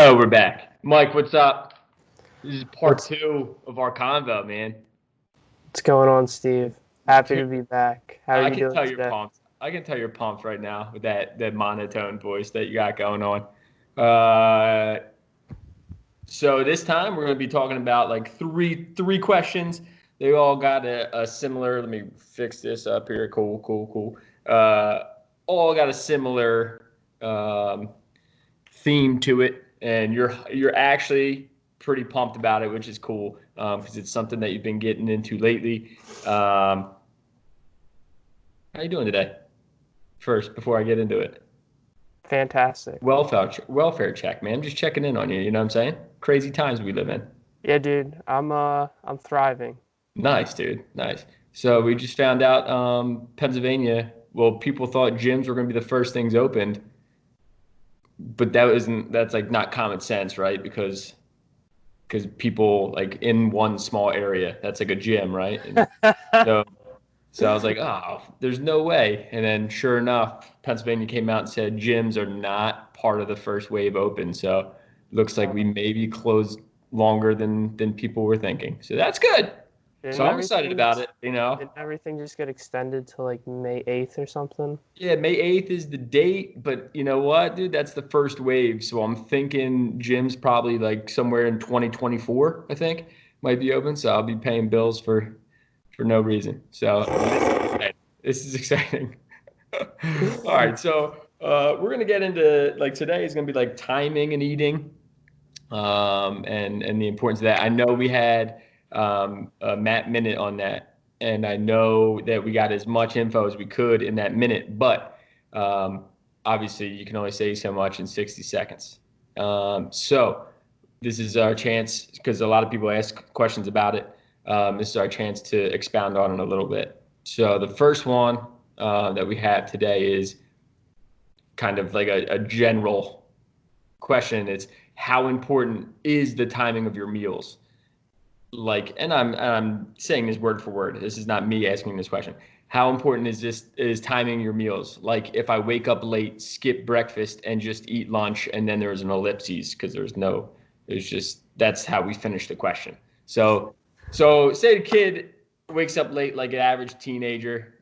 Oh, we're back. Mike, what's up? This is part What's two of our convo, man. what's going on, Steve? Happy to be back. How are I you can doing tell you're today? pumped. I can tell you're pumped right now with that monotone voice that you got going on. Uh, so this time we're going to be talking about like three questions. They all got a similar. Let me fix this up here. Cool, cool, cool. All got a similar um, theme to it, and you're actually pretty pumped about it, which is cool because it's something that you've been getting into lately. How you doing today? First, before I get into it, Fantastic. welfare check, man. I'm just checking in on you. You know what I'm saying? Crazy times we live in. Yeah, dude. I'm thriving. Nice, dude. Nice. So we just found out Pennsylvania. Well, people thought gyms were going to be the first things opened, but that's like not common sense, right? Because people like in one small area, that's like a gym, right? And so so I was like, oh, there's no way. And then sure enough, Pennsylvania came out and said gyms are not part of the first wave open. So looks like we maybe closed longer than people were thinking. So that's good. So Didn't I'm excited everything about just it, you know. didn't everything just get extended to like May 8th or something? Yeah, May 8th is the date, but you know what, dude? That's the first wave. So I'm thinking gyms probably like somewhere in 2024, I think, might be open. So I'll be paying bills for no reason. So this is exciting. This is exciting. All right, so we're gonna get into like today is gonna be like timing and eating, and the importance of that. I know we had a Matt minute on that, and I know that we got as much info as we could in that minute, but um, obviously you can only say so much in 60 seconds. So this is our chance because a lot of people ask questions about it. This is our chance to expound on it a little bit. So the first one that we have today is kind of like a general question. It's how important is the timing of your meals? Like, and I'm saying this word for word. This is not me asking this question. How important is timing your meals? Like if I wake up late, skip breakfast and just eat lunch and then there's an ellipses because there's just that's how we finish the question. So say the kid wakes up late like an average teenager,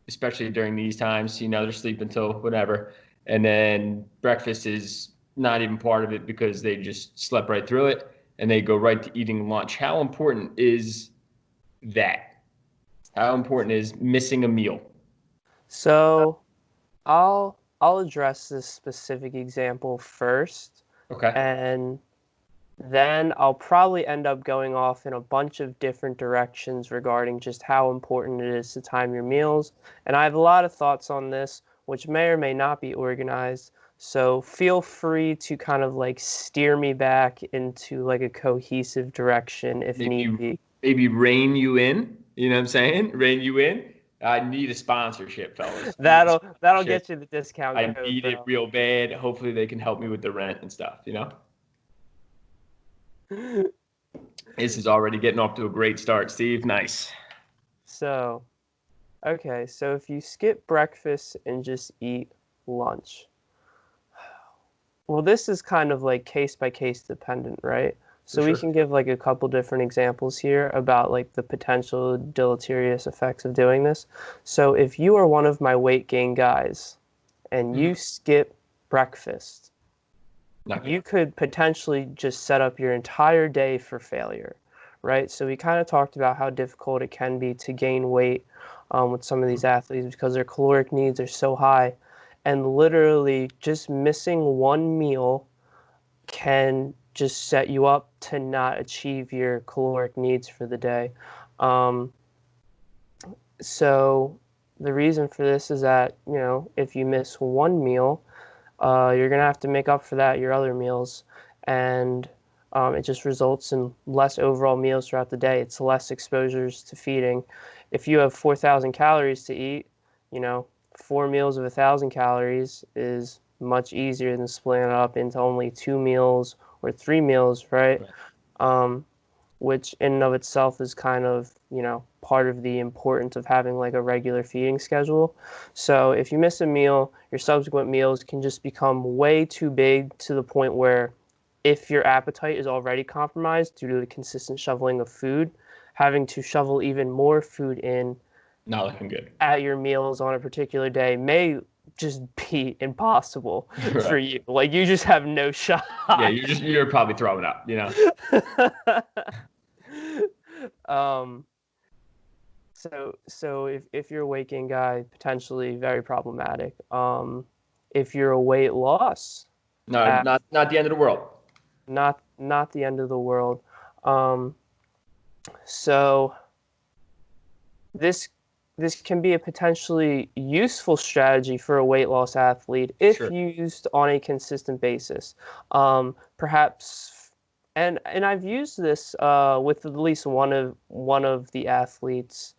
especially during these times, they're sleeping until whatever. And then breakfast is not even part of it because they just slept right through it and they go right to eating lunch. How important is that? How important is missing a meal? So I'll address this specific example first, Okay. and then I'll probably end up going off in a bunch of different directions regarding just how important it is to time your meals. And I have a lot of thoughts on this, which may or may not be organized. So feel free to kind of like steer me back into like a cohesive direction if need Maybe be. maybe rein you in. You know what I'm saying? Rein you in. I need a sponsorship, fellas. I need a That'll sponsorship. get you the discount I code, need it bro. real bad. Hopefully they can help me with the rent and stuff. This is already getting off to a great start, Steve. Nice. So, okay, so if you skip breakfast and just eat lunch, well, this is kind of like case by case dependent, right? For So we sure. can give like a couple different examples here about like the potential deleterious effects of doing this. So if you are one of my weight gain guys and Mhm. you skip breakfast, Not good. you could potentially just set up your entire day for failure, right? So we kind of talked about how difficult it can be to gain weight with some of these athletes because their caloric needs are so high. And literally just missing one meal can just set you up to not achieve your caloric needs for the day. Um, so the reason for this is that, if you miss one meal, you're going to have to make up for that your other meals. And it just results in less overall meals throughout the day. It's less exposures to feeding. If you have 4,000 calories to eat, you know, four meals of 1,000 calories is much easier than splitting it up into only two meals or three meals, right? Right. Um, which in and of itself is kind of, part of the importance of having like a regular feeding schedule. So if you miss a meal, your subsequent meals can just become way too big to the point where if your appetite is already compromised due to the consistent shoveling of food, having to shovel even more food in Not looking good. at your meals on a particular day may just be impossible for Right. you. Like you just have no Yeah, shot. you're probably throwing up, you know. um, so if you're a weight gain guy, potentially very problematic. If you're a weight loss, No, uh, not the end of the world. not the end of the world. Um, so this this can be a potentially useful strategy for a weight loss athlete if Sure. used on a consistent basis. Perhaps, and I've used this with at least one of the athletes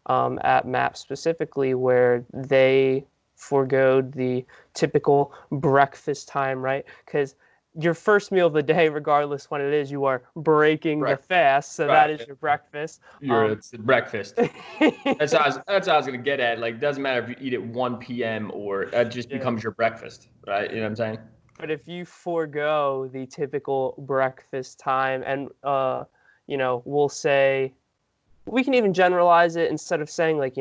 at MAP specifically, where they foregoed the typical breakfast time, right? Because your first meal of the day, regardless when it is, you are breaking the Right. fast, so Right. that is your breakfast. It's breakfast. That's what I was gonna get at. Like, doesn't matter if you eat at 1 p.m. or it just Yeah. becomes your breakfast, right? You know what I'm saying? But if you forego the typical breakfast time, and we'll say we can even generalize it instead of saying like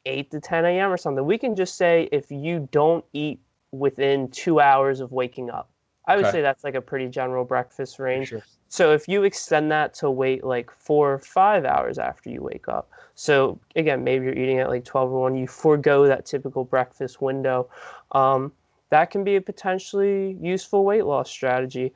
8 to 10 a.m. or something. We can just say if you don't eat within 2 hours of waking up. I would Okay, say that's like a pretty general breakfast for range. sure. So if you extend that to wait like 4 or 5 hours after you wake up. So again, maybe you're eating at like 12 or 1, you forego that typical breakfast window. Um, that can be a potentially useful weight loss strategy.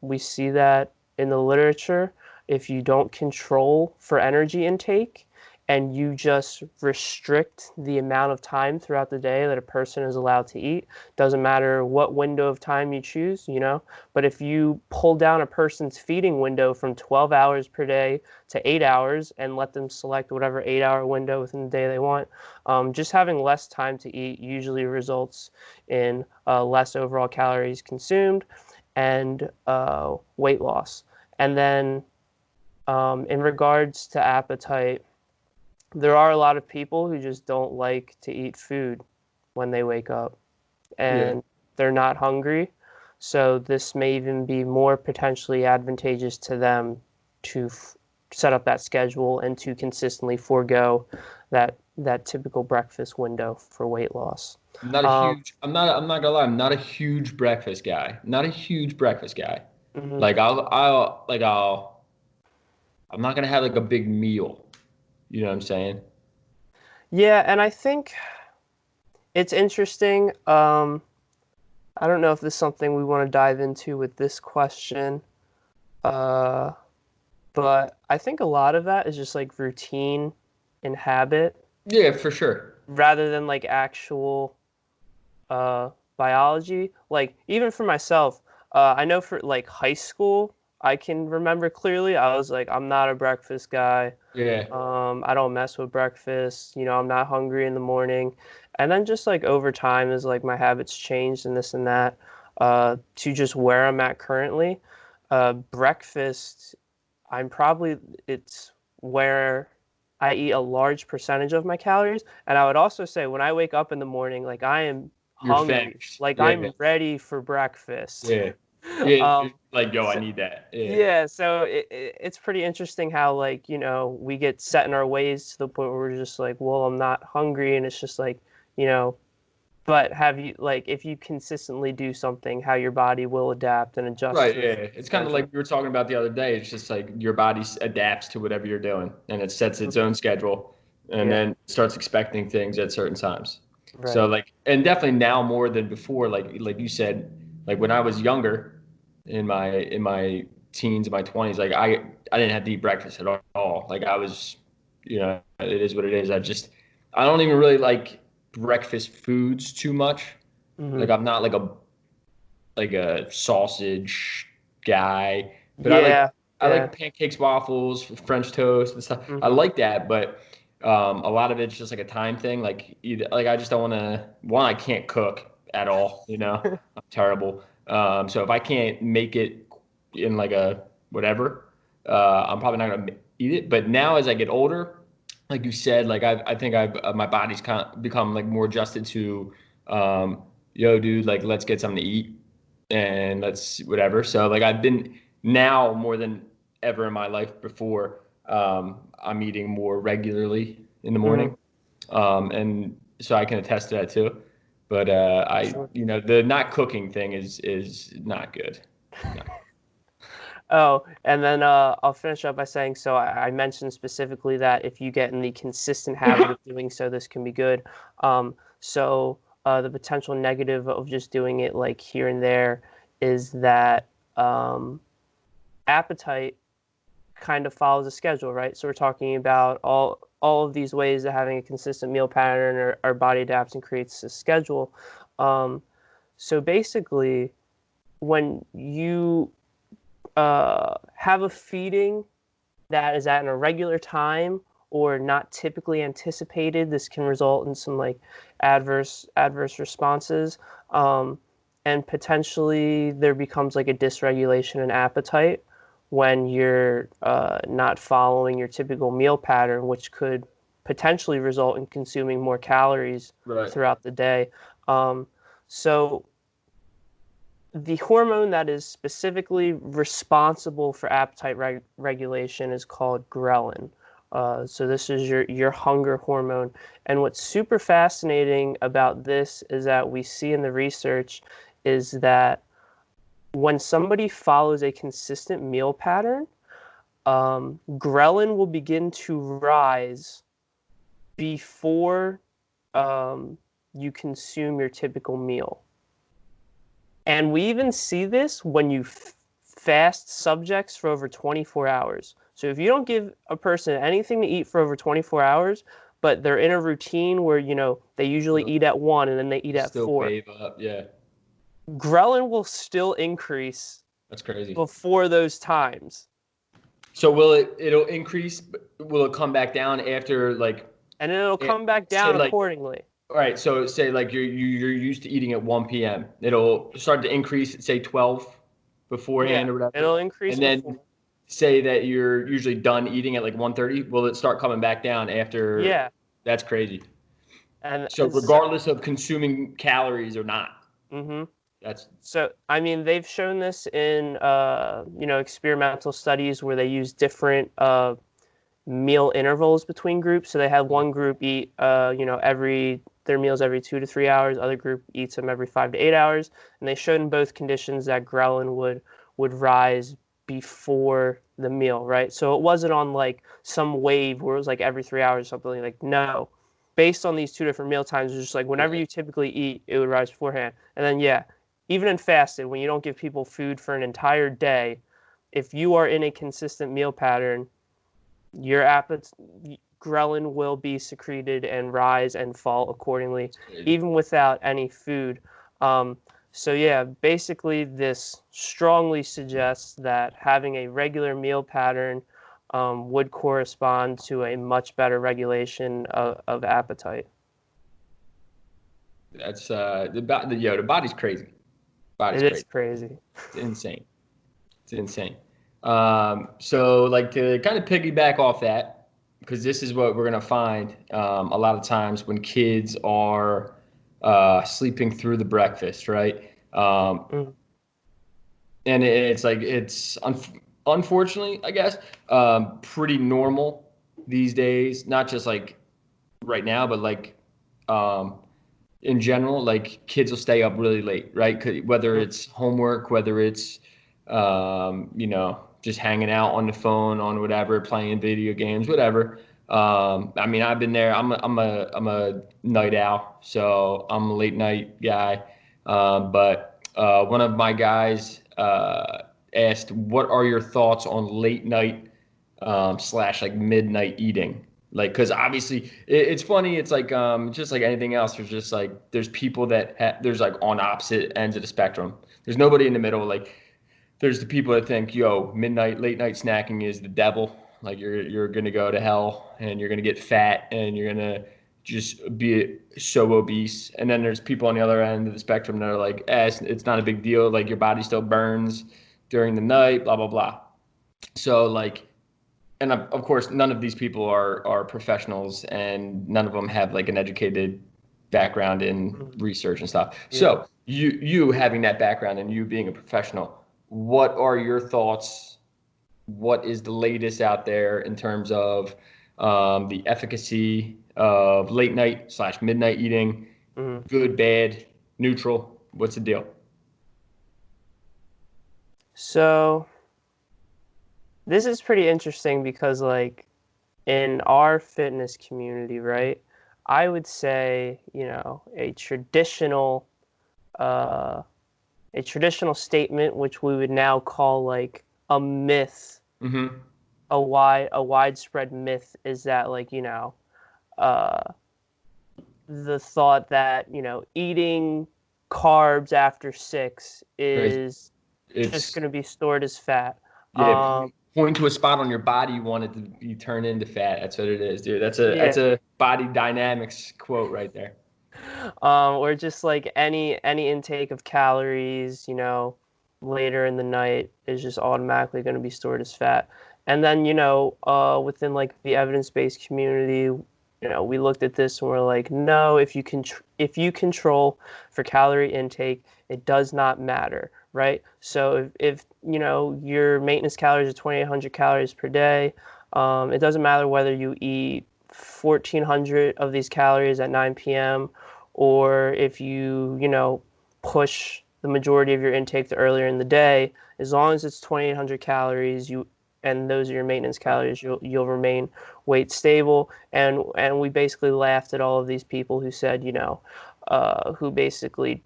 We see that in the literature. If you don't control for energy intake and you just restrict the amount of time throughout the day that a person is allowed to eat, doesn't matter what window of time you choose, but if you pull down a person's feeding window from 12 hours per day to 8 hours and let them select whatever 8 hour window within the day they want, just having less time to eat usually results in less overall calories consumed and weight loss. And then in regards to appetite, there are a lot of people who just don't like to eat food when they wake up Yeah. and they're not hungry. So this may even be more potentially advantageous to them to set up that schedule and to consistently forego that typical breakfast window for weight loss. I'm not a Um, huge. I'm not gonna lie. I'm not a huge breakfast guy. Not a huge breakfast guy. mhm. Like I'm not gonna have like a big meal. You know what I'm saying? Yeah, and I think it's interesting. I don't know if this is something we want to dive into with this question. Uh, but I think a lot of that is just like routine and habit Yeah, for sure. rather than like actual uh, biology. Like even for myself, I know for like high school, I can remember clearly. I was like, I'm not a breakfast guy. Yeah. I don't mess with breakfast. I'm not hungry in the morning. And then just like over time, as like my habits changed and this and that, to just where I'm at currently, breakfast it's where I eat a large percentage of my calories. And I would also say when I wake up in the morning, like I am You're hungry, finished. like Yeah. I'm ready for breakfast. Yeah. Yeah. Um, Like, yo, I so, need that. Yeah. yeah, so it's pretty interesting how like, we get set in our ways to the point where we're just like, well, I'm not hungry, and it's just like, you know, but have you like if you consistently do something, how your body will adapt and adjust Right. to the Yeah. It's kind of schedule. like we were talking about the other day. It's just like your body adapts to whatever you're doing and it sets its Mhm. own schedule and Yeah, then starts expecting things at certain times. So right. like, and definitely now more than before, like you said, like when I was younger in my teens, my 20s, like I didn't have to eat breakfast at all. Like I was, it is what it is. I don't even really like breakfast foods too much. Hmm. Like I'm not like a sausage guy, but I like Yeah, I yeah. like pancakes, waffles, French toast and stuff. I Hmm. like that, but a lot of it's just like a time thing. Like either like I just don't want to. One, I can't cook at all. I'm terrible. So if I can't make it in like a whatever, I'm probably not gonna eat it. But now as I get older, like you said, like I think I've my body's kind of become like more adjusted to, yo, dude, like let's get something to eat and let's whatever. So like I've been now more than ever in my life before. I'm eating more regularly in the Hmm. morning, and so I can attest to that too. But Sure. the not cooking thing is not good. No. Oh, and then I'll finish up by saying, so I mentioned specifically that if you get in the consistent habit of doing so, this can be good. The potential negative of just doing it like here and there is that um, appetite kind of follows a schedule, right? So we're talking about all of these ways that having a consistent meal pattern, or our body adapts and creates a schedule. Um, so basically, when you have a feeding that is at an irregular time or not typically anticipated, this can result in some like adverse responses, um, and potentially there becomes like a dysregulation in appetite when you're not following your typical meal pattern, which could potentially result in consuming more calories Right. throughout the day. Um, so the hormone that is specifically responsible for appetite regulation is called ghrelin. So this is your hunger hormone. And what's super fascinating about this is that we see in the research is that when somebody follows a consistent meal pattern, ghrelin will begin to rise before you consume your typical meal. And we even see this when you fast subjects for over 24 hours. So if you don't give a person anything to eat for over 24 hours, but they're in a routine where, they usually Well, eat at 1 and then they eat you at still 4, wave up. Yeah, ghrelin will still increase that's crazy. before those times. So it'll increase, but will it come back down after like And then it'll come back say down like accordingly. all right, so say like you're used to eating at 1 p.m. It'll start to increase at say 12 Yeah, beforehand or whatever. it'll increase And then before. say that you're usually done eating at like 1:30, will it start coming back down after? Yeah, That's crazy. and So so, regardless of consuming calories or not, mhm. that's So, I mean, they've shown this in, experimental studies where they use different meal intervals between groups. So they have one group eat, their meals every 2 to 3 hours. Other group eats them every 5 to 8 hours. And they showed in both conditions that ghrelin would rise before the meal, right? So it wasn't on like some wave where it was like every 3 hours or something. Like no, based on these two different meal times, it was just like whenever right. you typically eat, it would rise beforehand. And then yeah, even in fasted, when you don't give people food for an entire day, if you are in a consistent meal pattern, your appetite ghrelin will be secreted and rise and fall accordingly, That's crazy. even without any food. Um, so yeah, basically, this strongly suggests that having a regular meal pattern would correspond to a much better regulation of appetite. That's the body's crazy. Body's It is crazy. crazy. It's insane. It's insane. So like to kind of piggyback off that, because this is what we're gonna find a lot of times when kids are sleeping through the breakfast, right? Mm, And it's like unfortunately, I guess, pretty normal these days. Not just like right now, but like um, in general, like kids will stay up really late, right? Whether mm, it's homework, whether it's just hanging out on the phone, on whatever, playing video games, whatever. I mean, I've been there. I'm a night owl, so I'm a late night guy. But one of my guys asked, "What are your thoughts on late night slash like midnight eating?" Like, because obviously it's funny. It's like just like anything else. There's just like there's people that there's like on opposite ends of the spectrum. There's nobody in the middle. Like there's the people that think, yo, midnight, late night snacking is the devil. Like you're gonna go to hell and you're gonna get fat and you're gonna just be so obese. And then there's people on the other end of the spectrum that are like, it's not a big deal. Like your body still burns during the night, blah blah blah. So like, and of course, none of these people are professionals, and none of them have like an educated background in Mhm. research and stuff. Yeah. So you having that background and you being a professional, what are your thoughts? What is the latest out there in terms of the efficacy of late night slash midnight eating? Mhm. Good, bad, neutral? What's the deal? So this is pretty interesting because like in our fitness community, right? I would say, uh a traditional statement which we would now call like a myth, Mm-hmm. a widespread myth is that like, uh the thought that, eating carbs after 6 Right. is just It's going to be stored as fat. Yeah, point to a spot on your body you want it to be turned into fat. That's what it is, dude. That's Yeah. a body dynamics quote right there. Or just like any intake of calories, later in the night is just automatically going to be stored as fat. And then, within like the evidence-based community, we looked at this and we're like, no, if you control for calorie intake, it does not matter, right? So if your maintenance calories are 2,800 calories per day, it doesn't matter whether you eat 1,400 of these calories at 9 p.m. or if you push the majority of your intake to earlier in the day, as long as it's 2,800 calories, and those are your maintenance calories, you'll remain weight stable. And we basically laughed at all of these people who said, who basically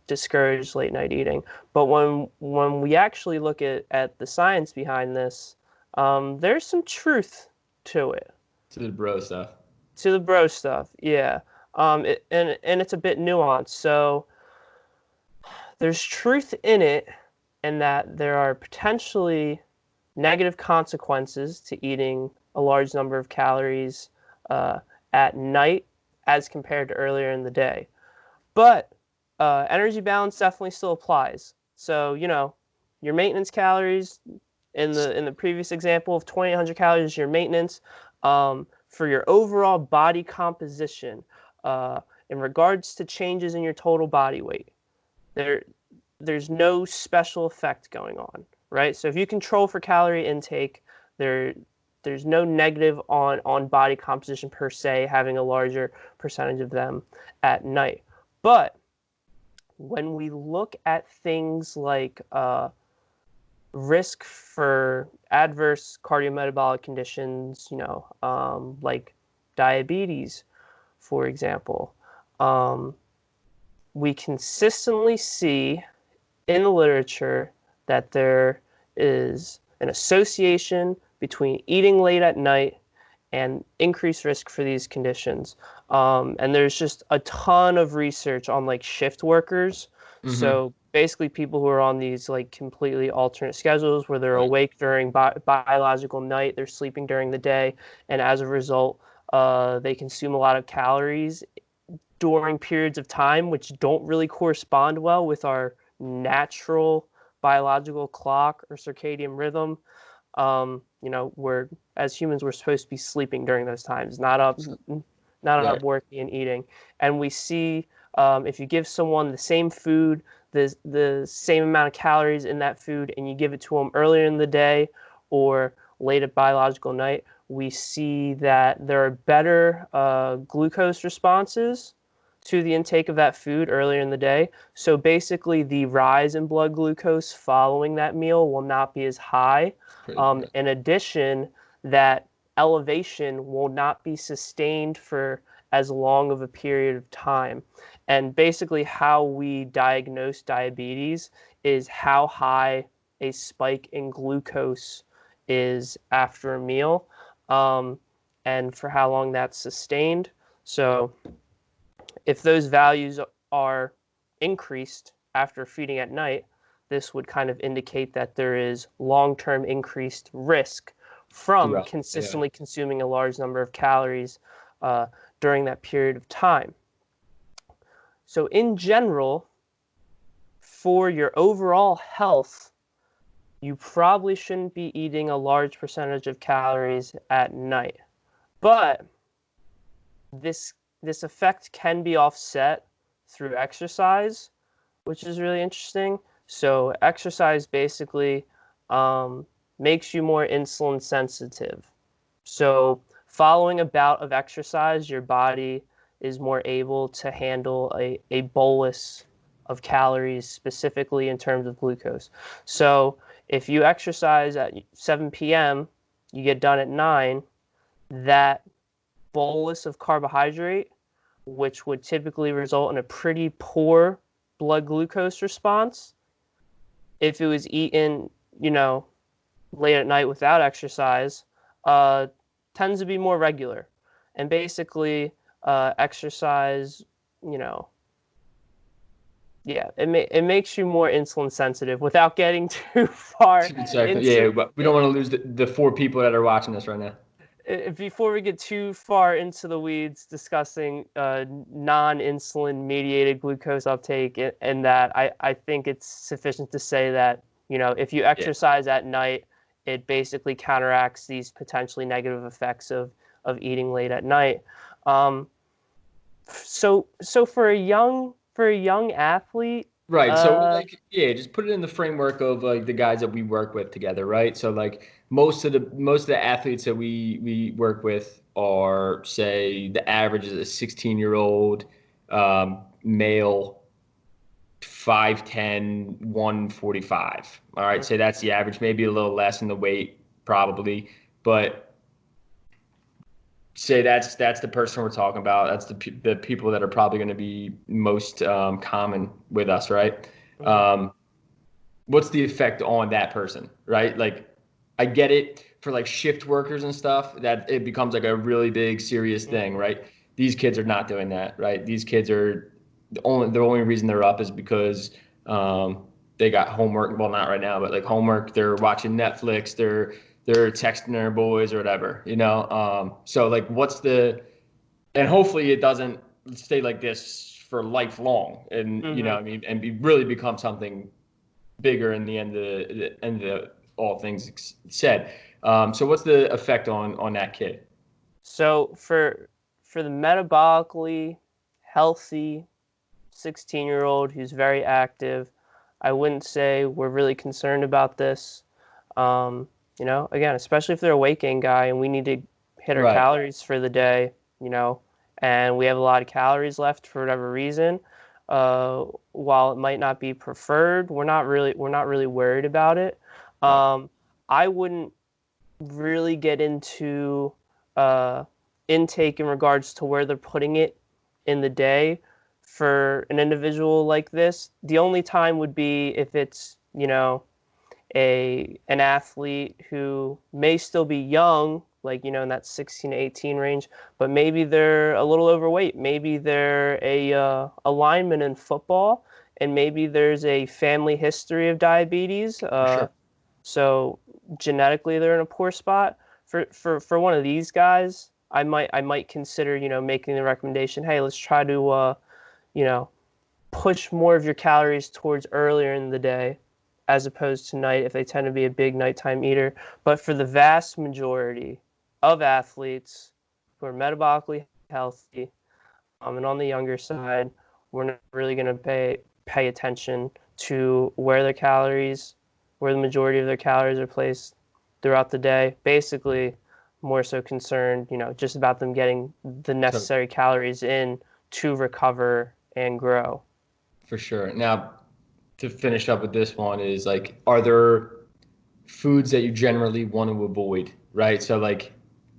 discouraged late night eating. But when we actually look at the science behind this, there's some truth to it. To the bro stuff. To the bro stuff, yeah. And it's a bit nuanced. So there's truth in it, in that there are potentially negative consequences to eating a large number of calories uh, at night as compared to earlier in the day. But energy balance definitely still applies. So your maintenance calories in the previous example of 2,800 calories is your maintenance. For your overall body composition, uh, in regards to changes in your total body weight, there there's no special effect going on, right? So if you control for calorie intake, there there's no negative on body composition per se, having a larger percentage of them at night. But when we look at things like risk for adverse cardiometabolic conditions, like diabetes, for example, um, we consistently see in the literature that there is an association between eating late at night and increased risk for these conditions. And there's just a ton of research on like shift workers. Mm-hmm. So basically, people who are on these like completely alternate schedules where they're Right. awake during biological night, they're sleeping during the day, and as a result, they consume a lot of calories during periods of time which don't really correspond well with our natural biological clock or circadian rhythm. We're as humans we're supposed to be sleeping during those times, not Right. up working and eating. And we see if you give someone the same food, the same amount of calories in that food, and you give it to them earlier in the day or late at biological night, we see that there are better glucose responses to the intake of that food earlier in the day. So basically, the rise in blood glucose following that meal will not be as high. It's pretty good. In addition, that elevation will not be sustained for as long of a period of time. And basically, how we diagnose diabetes is how high a spike in glucose is after a meal, um, and for how long that's sustained. So if those values are increased after feeding at night, this would kind of indicate that there is long-term increased risk from Throughout. Yeah. consistently consuming a large number of calories uh, during that period of time. So, in general, for your overall health, you probably shouldn't be eating a large percentage of calories at night. But this this effect can be offset through exercise, which is really interesting. So exercise basically um, makes you more insulin sensitive. So following a bout of exercise, your body is more able to handle a bolus of calories, specifically in terms of glucose. So if you exercise at 7 p.m., you get done at 9, that bolus of carbohydrate, which would typically result in a pretty poor blood glucose response, if it was eaten, you know, late at night without exercise, uh, tends to be more regular. And basically, exercise, you know, yeah, it makes you more insulin sensitive without getting too far Exactly. into Yeah, but we don't want to lose the four people that are watching us right now. before we get too far into the weeds discussing non-insulin mediated glucose uptake and that I think it's sufficient to say that if you Yeah. exercise at night, it basically counteracts these potentially negative effects of eating late at night. um, so for a young athlete, Right. So uh like yeah, just put it in the framework of like the guys that we work with together, right? So like most of the athletes that we work with are say the average is a 16-year-old male 5'10", 145. All right, mm, so that's the average, maybe a little less in the weight probably, but say that's the person we're talking about. That's the people that are probably going to be most common with us, right? mhm, Um, what's the effect on that person, right? Like, I get it for like shift workers and stuff that it becomes like a really big serious thing, mhm, right? These kids are not doing that, right? These kids are the only reason they're up is because um, they got homework. Well, not right now, but like homework. They're watching Netflix. They're texting their boys or whatever, you know. So like, what's the and hopefully it doesn't stay like this for lifelong, and mhm. I mean, and really become something bigger in the end of all things said. So what's the effect on that kid? So for the metabolically healthy 16-year-old who's very active, I wouldn't say we're really concerned about this. Again, especially if they're a weight gain guy and we need to hit our Right. calories for the day, and we have a lot of calories left for whatever reason. While it might not be preferred, we're not really worried about it. Right. I wouldn't really get into uh, intake in regards to where they're putting it in the day for an individual like this. The only time would be if it's, a an athlete who may still be young, like, in that 16 to 18 range, but maybe they're a little overweight. Maybe they're a lineman in football, and maybe there's a family history of diabetes. For sure. So genetically they're in a poor spot. For one of these guys, I might consider, making the recommendation, hey, let's try to you know, push more of your calories towards earlier in the day as opposed to night if they tend to be a big nighttime eater. But for the vast majority of athletes who are metabolically healthy, and on the younger side, we're not really going to pay attention to where the majority of their calories are placed throughout the day. Basically, more so concerned, just about them getting the So necessary calories in to recover and grow. for sure. Now, to finish up with this one is like, are there foods that you generally want to avoid, right? So like,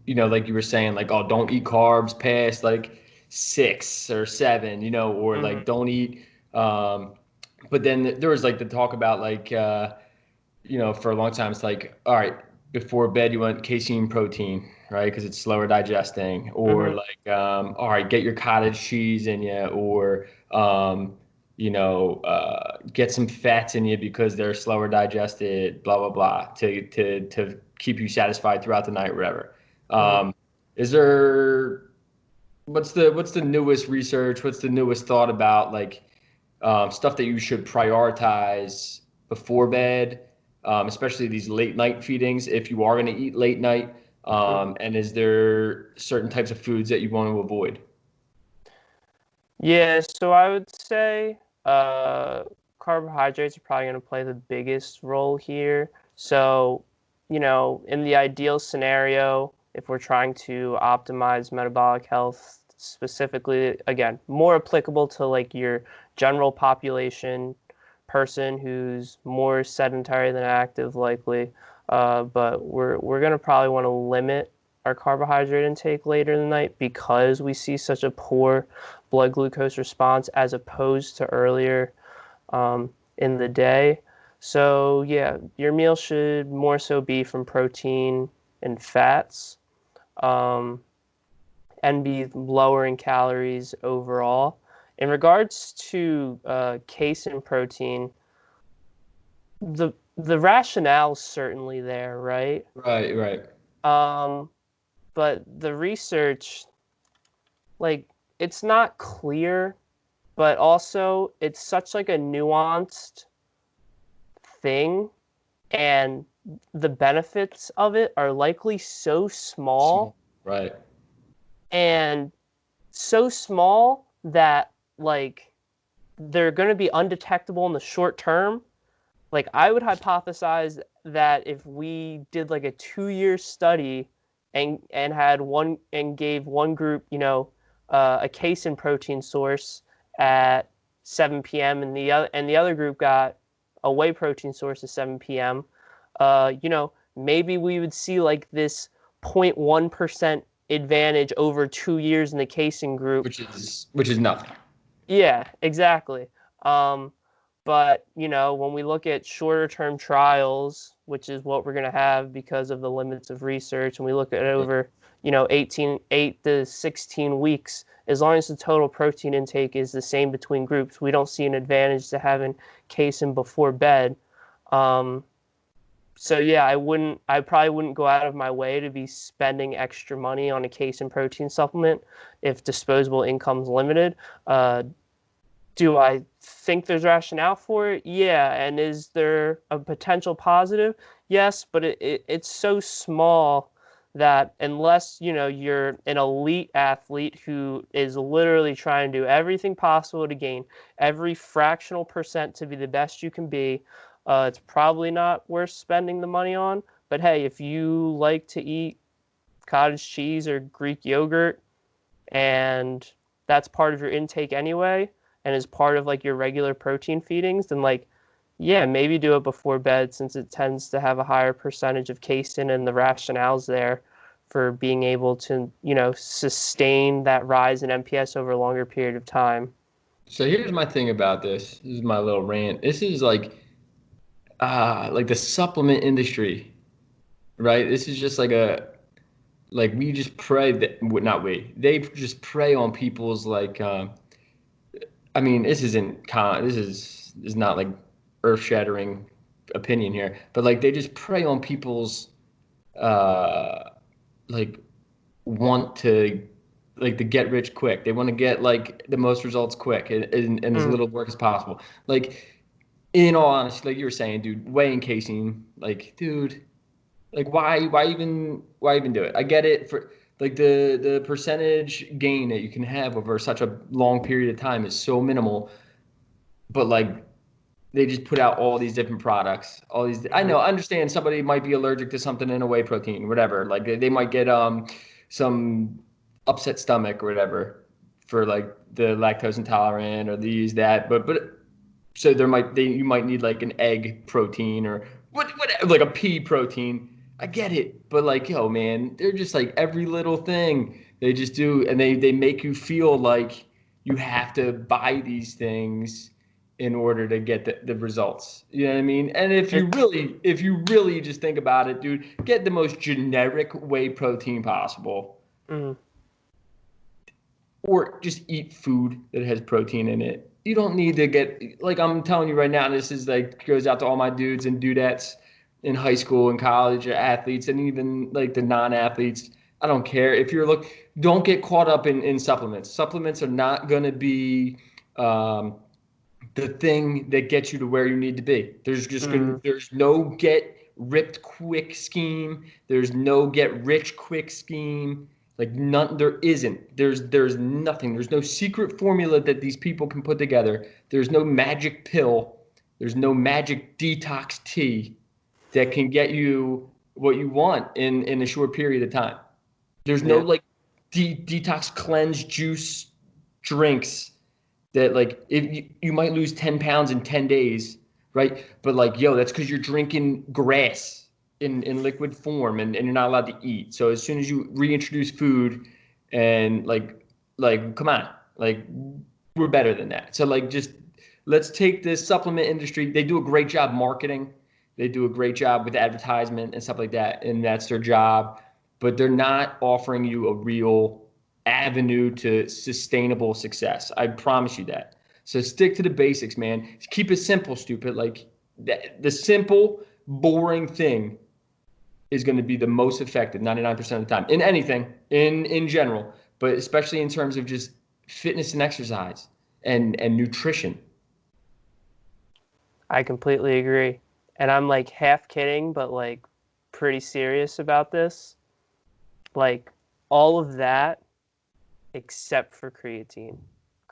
like you were saying, like, oh, don't eat carbs past like 6 or 7, or Hmm. like don't eat. Um, but then there was like the talk about like, for a long time, it's like, all right, before bed, you want casein protein, right? Because it's slower digesting. Or Hmm. like, all right, get your cottage cheese in you, or, get some fats in you because they're slower digested, blah, blah, blah, to keep you satisfied throughout the night, whatever. Hmm. Um, is there, what's the newest research? What's the newest thought about like stuff that you should prioritize before bed? especially these late night feedings if you are going to eat late night? Mhm. And is there certain types of foods that you want to avoid? Yeah, so I would say carbohydrates are probably going to play the biggest role here. So, in the ideal scenario, if we're trying to optimize metabolic health, specifically, again, more applicable to like your general population, person who's more sedentary than active, likely. But we're going to probably want to limit our carbohydrate intake later in the night because we see such a poor blood glucose response as opposed to earlier in the day. So, yeah, your meal should more so be from protein and fats, um, and be lower in calories overall. In regards to casein protein, the rationale's certainly there, right? Right, right. Um, but the research, like, it's not clear, but also it's such like a nuanced thing, and the benefits of it are likely so small Small. Right. and so small that like they're going to be undetectable in the short term. Like I would hypothesize that if we did like a 2 year study and had one and gave one group, a casein protein source at 7 p.m. and the other group got a whey protein source at 7 p.m. Maybe we would see like this 0.1% advantage over 2 years in the casein group. Which is nothing. Yeah, exactly. Um, but, when we look at shorter term trials, which is what we're going to have because of the limits of research, and we look at it Right. over, 8 to 16 weeks, as long as the total protein intake is the same between groups, we don't see an advantage to having casein before bed. Um, so yeah, I probably wouldn't go out of my way to be spending extra money on a casein protein supplement if disposable income's limited. Uh, do I think there's rationale for it? Yeah. And is there a potential positive? Yes, but it's so small that unless, you're an elite athlete who is literally trying to do everything possible to gain every fractional percent to be the best you can be, it's probably not worth spending the money on. But hey, if you like to eat cottage cheese or Greek yogurt and that's part of your intake anyway and is part of like your regular protein feedings, then like yeah, maybe do it before bed since it tends to have a higher percentage of casein and the rationales there for being able to, sustain that rise in MPS over a longer period of time. So here's my thing about this. This is my little rant. This is like the supplement industry, right? This is just like we just prey that not we. They just prey on people's I mean, this is not like earth-shattering opinion here, but like they just prey on people's uh like want to like to get rich quick. They want to get like the most results quick and as Mm, little work as possible. Like in all honesty, like you were saying, dude, whey and casein, like, dude, like why even do it? I get it for like the percentage gain that you can have over such a long period of time is so minimal, but like they just put out all these different products, all these. I mm, know, I understand somebody might be allergic to something in a whey protein, whatever. Like they might get some upset stomach or whatever for like the lactose intolerant or these that, but so you might need like an egg protein or what like a pea protein. I get it, but like yo man, they're just like every little thing they just do, and they make you feel like you have to buy these things in order to get the results. You know what I mean? And if you really just think about it, dude, get the most generic whey protein possible, mm, or just eat food that has protein in it. You don't need to get like I'm telling you right now. This is like goes out to all my dudes and dudettes in high school and college, athletes, and even like the non-athletes. I don't care if you're look. Don't get caught up in supplements. Supplements are not going to be um, the thing that gets you to where you need to be. Mm, There's no get ripped quick scheme. There's no get rich quick scheme. Like none, there isn't. There's nothing. There's no secret formula that these people can put together. There's no magic pill. There's no magic detox tea that can get you what you want in a short period of time. There's no yeah. like detox cleanse juice drinks that like if you might lose 10 pounds in 10 days, right? But like, yo, that's because you're drinking grass in liquid form and you're not allowed to eat. So as soon as you reintroduce food and like come on, like we're better than that. So like just let's take this supplement industry. They do a great job marketing. They do a great job with advertisement and stuff like that, and that's their job. But they're not offering you a real avenue to sustainable success. I promise you that. So stick to the basics, man. Keep it simple, stupid. Like the simple, boring thing is going to be the most effective 99% of the time in anything, in general, but especially in terms of just fitness and exercise and nutrition. I completely agree. And I'm like half kidding, but like pretty serious about this. Like all of that except for creatine.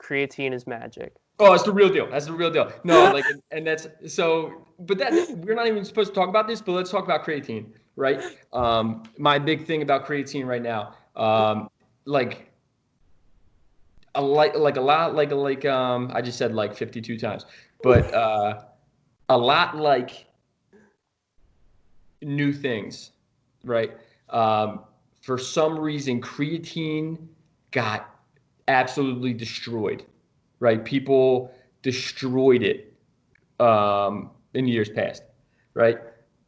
Creatine is magic. Oh, it's the real deal. That's the real deal. No, like, and that's so. But that we're not even supposed to talk about this. But let's talk about creatine, right? My big thing about creatine right now, like like a lot, I just said like 52 times, but a lot like new things, right? Um, for some reason, creatine got absolutely destroyed, right? People destroyed it in years past, right?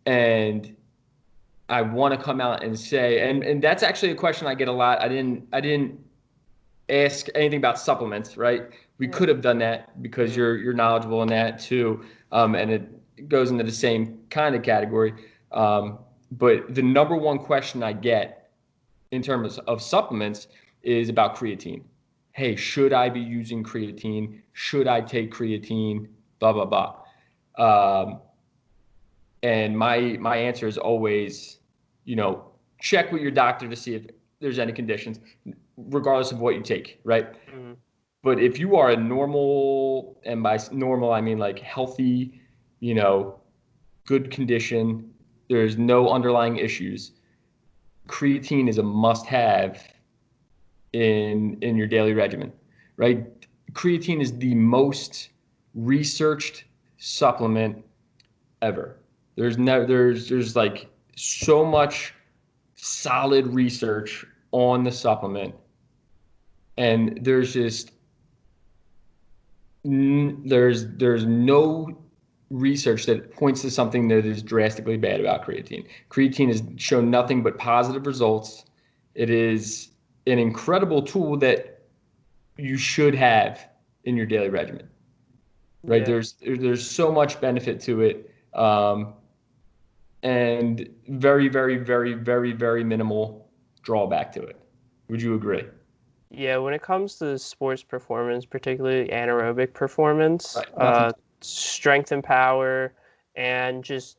And I want to come out and say, and that's actually a question I get a lot. I didn't ask anything about supplements, right? We Yeah. could have done that because Mm. you're knowledgeable in that too, and it goes into the same kind of category. But the number one question I get in terms of supplements is about creatine. Hey, should I be using creatine? Should I take creatine? Blah blah blah. Um, and my answer is always, you know, check with your doctor to see if there's any conditions, regardless of what you take, right? Mm. But if you are a normal, and by normal I mean like healthy, you know, good condition, there's no underlying issues. Creatine is a must-have in your daily regimen, right? Creatine is the most researched supplement ever. There's like so much solid research on the supplement, and there's no research that points to something that is drastically bad about creatine. Creatine has shown nothing but positive results. It is an incredible tool that you should have in your daily regimen, right? Yeah. There's so much benefit to it, and very, very, very, very, very minimal drawback to it. Would you agree? Yeah, when it comes to sports performance, particularly anaerobic performance, Right. Nothing. strength and power, and just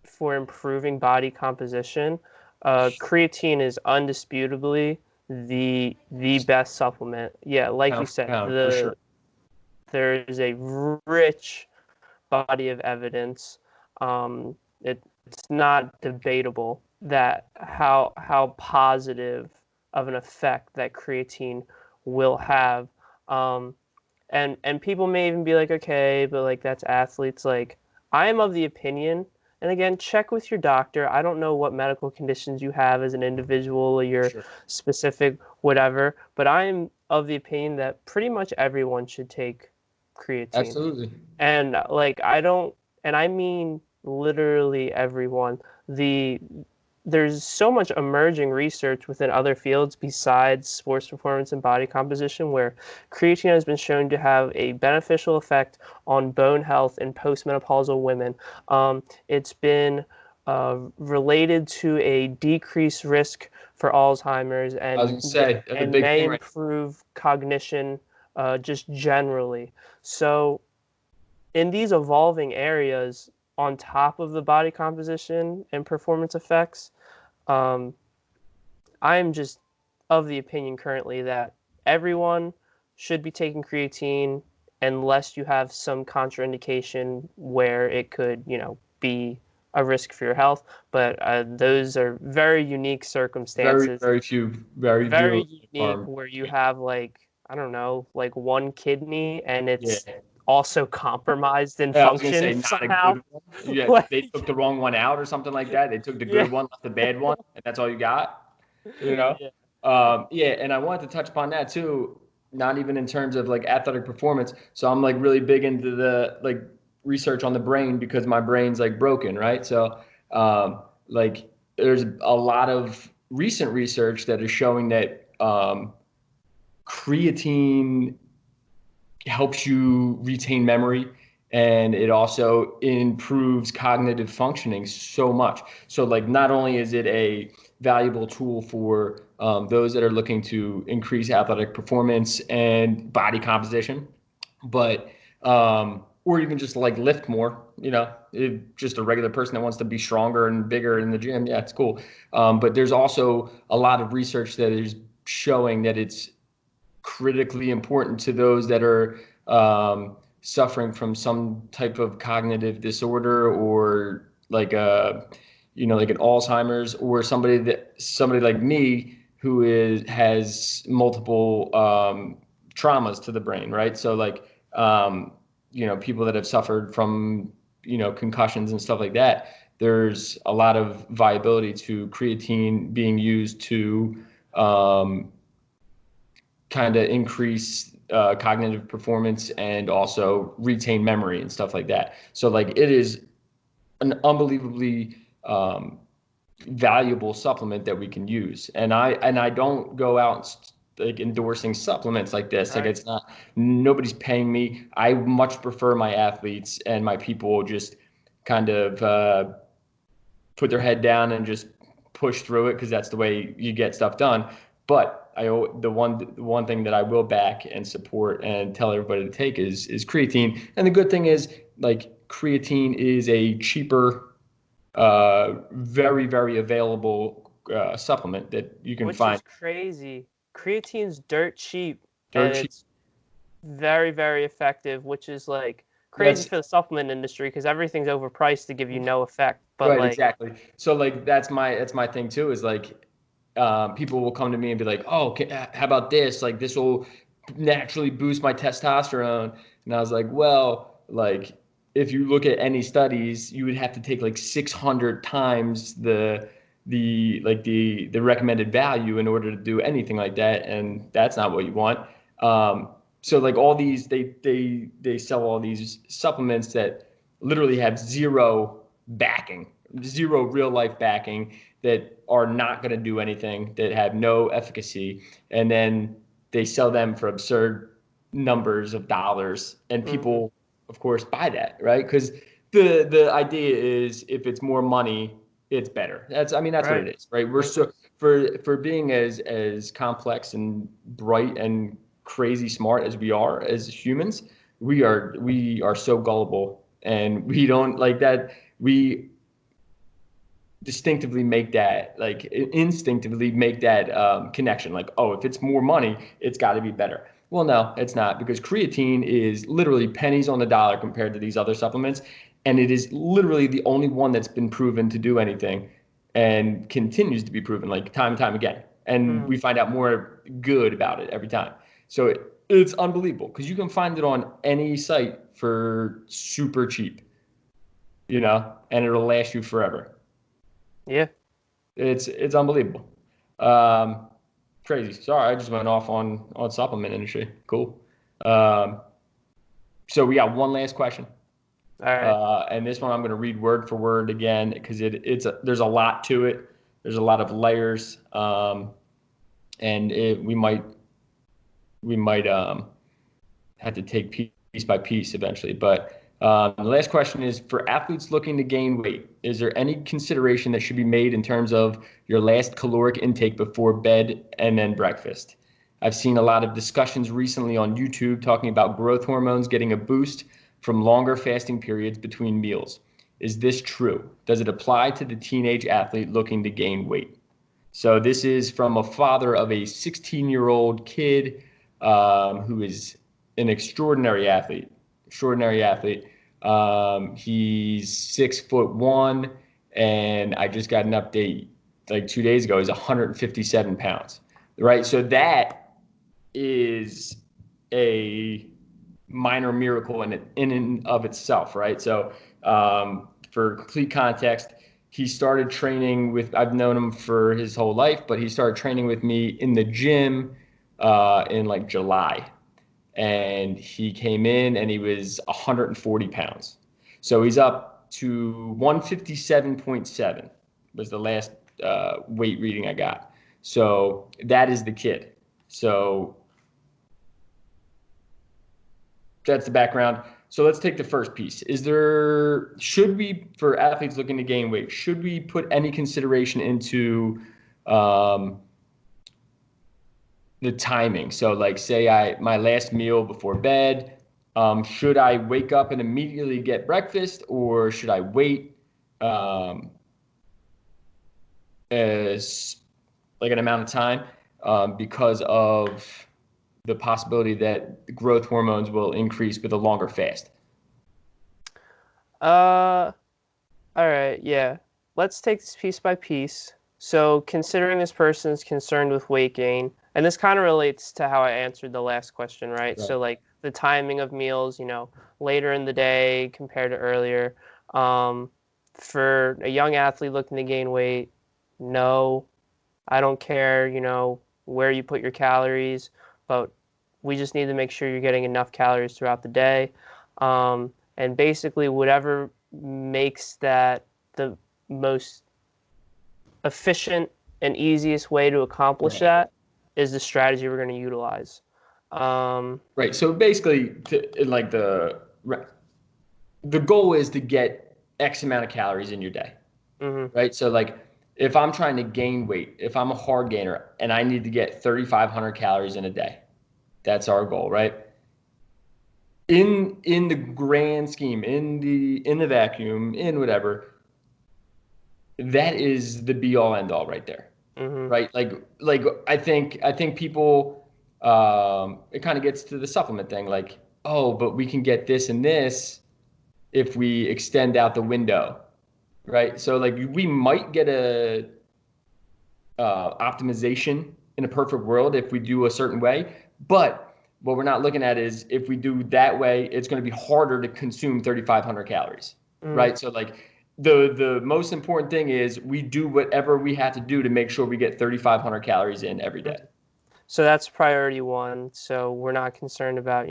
for improving body composition, creatine is undisputably the best supplement. Yeah, like you Pound for said, pound for sure. there is a rich body of evidence. Um, it's not debatable that how positive of an effect that creatine will have. Um, and people may even be like, okay, but like that's athletes. Like I am of the opinion, and again, check with your doctor. I don't know what medical conditions you have as an individual or For your sure. specific whatever, but I am of the opinion that pretty much everyone should take creatine. Absolutely. And like I don't, and I mean literally everyone. There's so much emerging research within other fields besides sports performance and body composition where creatine has been shown to have a beneficial effect on bone health in postmenopausal women. It's been related to a decreased risk for Alzheimer's I was gonna say that's a big may thing right improve cognition just generally. So in these evolving areas, on top of the body composition and performance effects, um, I'm just of the opinion currently that everyone should be taking creatine unless you have some contraindication where it could, be a risk for your health. But those are very unique Very, circumstances, very few, very very few unique farm. where you have like, I don't know, like one kidney and Yeah. it's also compromised in I was gonna function say not a somehow. good one. Yeah, they Like, took the wrong one out or something like that. They took the yeah, good one, left the bad one, and that's all you got. You know? yeah, Yeah, and I wanted to touch upon that too, not even in terms of like athletic performance. So I'm like really big into the like research on the brain because my brain's like broken, right? So like there's a lot of recent research that is showing that creatine helps you retain memory, and it also improves cognitive functioning so much. So like not only is it a valuable tool for those that are looking to increase athletic performance and body composition, but or even just like lift more, just a regular person that wants to be stronger and bigger in the gym, yeah, it's cool. But there's also a lot of research that is showing that it's critically important to those that are suffering from some type of cognitive disorder, or like like an Alzheimer's, or somebody like me who has multiple traumas to the brain, right? So like people that have suffered from concussions and stuff like that. There's a lot of viability to creatine being used to um, kind of increase cognitive performance and also retain memory and stuff like that. So like it is an unbelievably valuable supplement that we can use. And I don't go out like endorsing supplements like this. Like right. it's not, nobody's paying me. I much prefer my athletes and my people just kind of put their head down and just push through it because that's the way you get stuff done. But the one thing that I will back and support and tell everybody to take is creatine. And the good thing is like creatine is a cheaper, very very available supplement that you can Which find is crazy. Creatine's dirt cheap dirt and cheap. it's very, very effective, which is like crazy That's for the supplement industry because everything's overpriced to give you no effect. But right, like, exactly. So like that's my thing too. Is like people will come to me and be like, "Oh, how about this? Like this will naturally boost my testosterone." And I was like, "Well, like if you look at any studies, you would have to take like 600 times the recommended value in order to do anything like that, and that's not what you want." So like all these they sell all these supplements that literally have zero backing, zero real life backing, that are not going to do anything, that have no efficacy, and then they sell them for absurd numbers of dollars, and mhm, people, of course, buy that, right? Because the idea is if it's more money, it's better. That's what right, it is, right? We're right, so for being as complex and bright and crazy smart as we are as humans, we are so gullible, and we don't like that. We distinctively make that, like instinctively make that connection, like, oh, if it's more money, it's got to be better. Well, no, it's not, because creatine is literally pennies on the dollar compared to these other supplements, and it is literally the only one that's been proven to do anything, and continues to be proven like time and time again, and mhm, we find out more good about it every time. So it's unbelievable because you can find it on any site for super cheap, and it'll last you forever. yeah, It's unbelievable. Um, Crazy. Sorry, I just went off on supplement industry. Cool. Um, so we got one last question, all right, and this one I'm going to read word for word again because there's a lot to it. There's a lot of layers, and we might have to take piece by piece eventually. But the last question is for athletes looking to gain weight. Is there any consideration that should be made in terms of your last caloric intake before bed and then breakfast? I've seen a lot of discussions recently on YouTube talking about growth hormones getting a boost from longer fasting periods between meals. Is this true? Does it apply to the teenage athlete looking to gain weight? So this is from a father of a 16-year-old kid who is an extraordinary athlete. Extraordinary athlete. He's 6'1", and I just got an update like 2 days ago. He's 157 pounds. Right. So that is a minor miracle in and of itself. Right. So for complete context, he started training with, I've known him for his whole life, but he started training with me in the gym in like July. And he came in and he was 140 pounds. So he's up to 157.7 was the last weight reading I got. So that is the kid. So that's the background. So let's take the first piece. Should we, for athletes looking to gain weight, should we put any consideration into um, the timing? So like say my last meal before bed, should I wake up and immediately get breakfast, or should I wait as like an amount of time because of the possibility that growth hormones will increase with a longer fast? Uh, all right, yeah. Let's take this piece by piece. So, considering this person is concerned with weight gain, and this kind of relates to how I answered the last question, right? Right. So, like the timing of meals, later in the day compared to earlier. Um, for a young athlete looking to gain weight, no, I don't care, where you put your calories, but we just need to make sure you're getting enough calories throughout the day. And basically, whatever makes that the most efficient and easiest way to accomplish Right. that is the strategy we're going to utilize. Um, Right. So basically, like the goal is to get X amount of calories in your day. mhm. Right. So like if I'm trying to gain weight, if I'm a hard gainer and I need to get 3,500 calories in a day, that's our goal, right? In the grand scheme, in the vacuum, in whatever, that is the be all end all right there. Mhm. Right? Like I think people it kind of gets to the supplement thing, like, oh, but we can get this and this if we extend out the window, right? So like we might get a optimization in a perfect world if we do a certain way, but what we're not looking at is if we do that way, it's going to be harder to consume 3,500 calories, Mhm. right? So like the most important thing is we do whatever we have to do to make sure we get 3,500 calories in every day. So that's priority one. So we're not concerned about,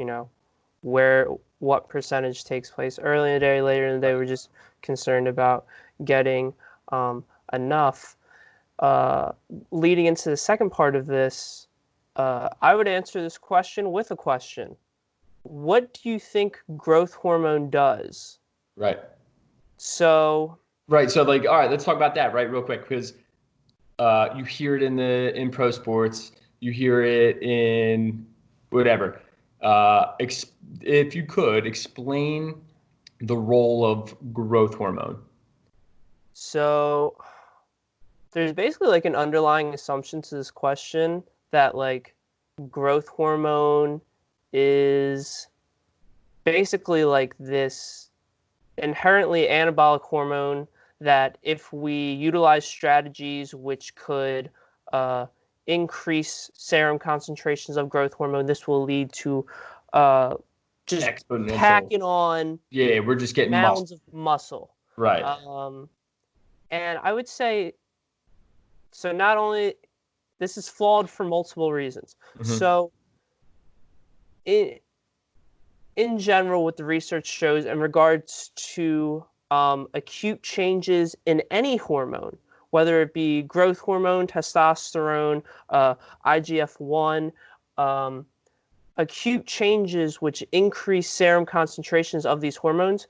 where what percentage takes place early in the day, later in the day. Right. We're just concerned about getting enough. Uh, Leading into the second part of this, I would answer this question with a question. What do you think growth hormone does? Right. So, Right. So like, all right, let's talk about that, right, real quick, because you hear it in pro sports, you hear it in whatever. If you could explain the role of growth hormone. so there's basically like an underlying assumption to this question that like growth hormone is basically like this inherently anabolic hormone that if we utilize strategies which could uh, increase serum concentrations of growth hormone, this will lead to uh, just Exponential. packing on Yeah, we're just getting muscle. mounds of muscle. Right. Um, and I would say, so not only this is flawed for multiple reasons. Hmm. So in in general, what the research shows in regards to acute changes in any hormone, whether it be growth hormone, testosterone, IGF-1, um, acute changes which increase serum concentrations of these hormones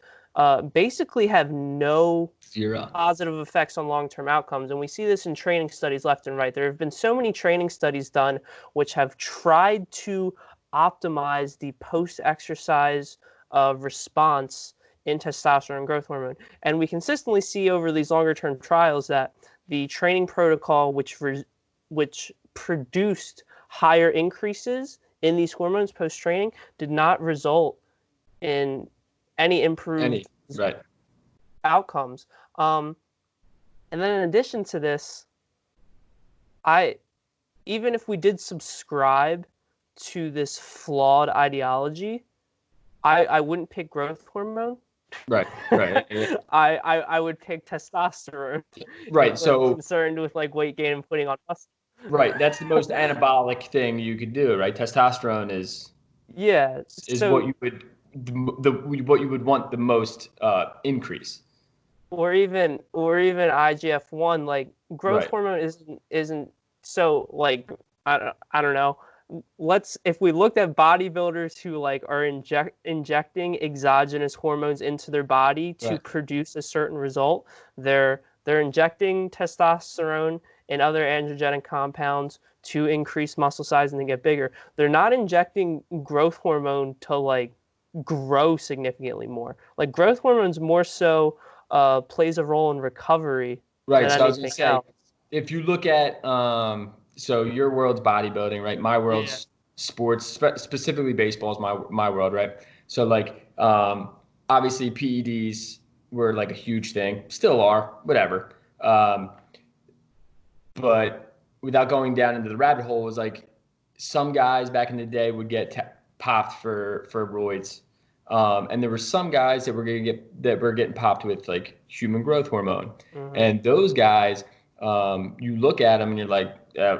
basically have no Zero. positive effects on long-term outcomes. And we see this in training studies left and right. There have been so many training studies done which have tried to optimize the post-exercise response in testosterone growth hormone. And we consistently see over these longer term trials that the training protocol, which produced higher increases in these hormones post training, did not result in any improved Any right. outcomes. Um, and then in addition to this, I even if we did subscribe to this flawed ideology, I wouldn't pick growth hormone. Right. Right. Yeah. I would pick testosterone Right. if I'm So concerned with like weight gain and putting on muscle. right, that's the most anabolic thing you could do, right? Testosterone Yeah, is what so you would what you would want the most increase. or even IGF-1, like growth Right. hormone isn't so like I don't know. Let's if we looked at bodybuilders who like are injecting exogenous hormones into their body to Right. produce a certain result, they're injecting testosterone and other androgenic compounds to increase muscle size and to get bigger. They're not injecting growth hormone to like grow significantly more. Like growth hormones more so plays a role in recovery Right. than So I was gonna anything say, else. if you look at so your world's bodybuilding, right? My Yeah. world's sports, specifically baseball is my world, right? So like obviously PEDs were like a huge thing, still are, whatever. But without going down into the rabbit hole, it was like some guys back in the day would get popped for roids, and there were some guys that were getting popped with like human growth hormone, Hmm. and those guys, you look at them and you're like,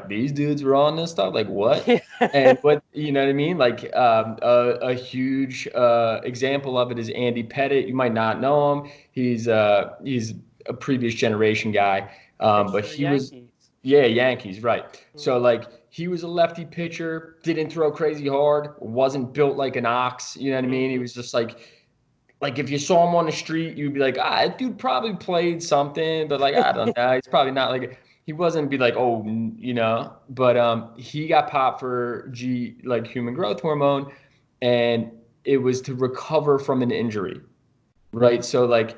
these dudes were on this stuff, like what? And Yeah. what you know what I mean? Like a huge example of it is Andy Pettit. You might not know him. He's a previous generation guy, Pitched but for the he was Yankees. yeah, Yankees, right. So Mm. like he was a lefty pitcher, didn't throw crazy hard, wasn't built like an ox, you know what I mean? He Hmm. was just like if you saw him on the street, you'd be like, that dude probably played something, but like I don't know, he's probably not like he wasn't be like, oh, you know, but he got popped for like human growth hormone and it was to recover from an injury, right? So like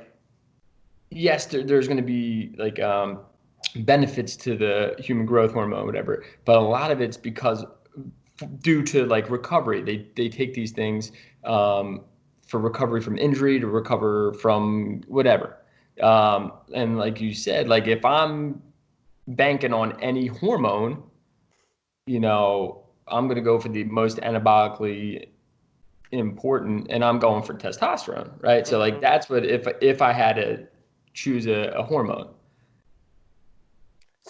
yes, there's going to be like benefits to the human growth hormone, whatever. But a lot of it's because due to like recovery, they take these things for recovery from injury to recover from whatever. And like you said, like if I'm banking on any hormone, I'm going to go for the most anabolically important, and I'm going for testosterone, right? So like Hmm. that's what if I had to choose a hormone,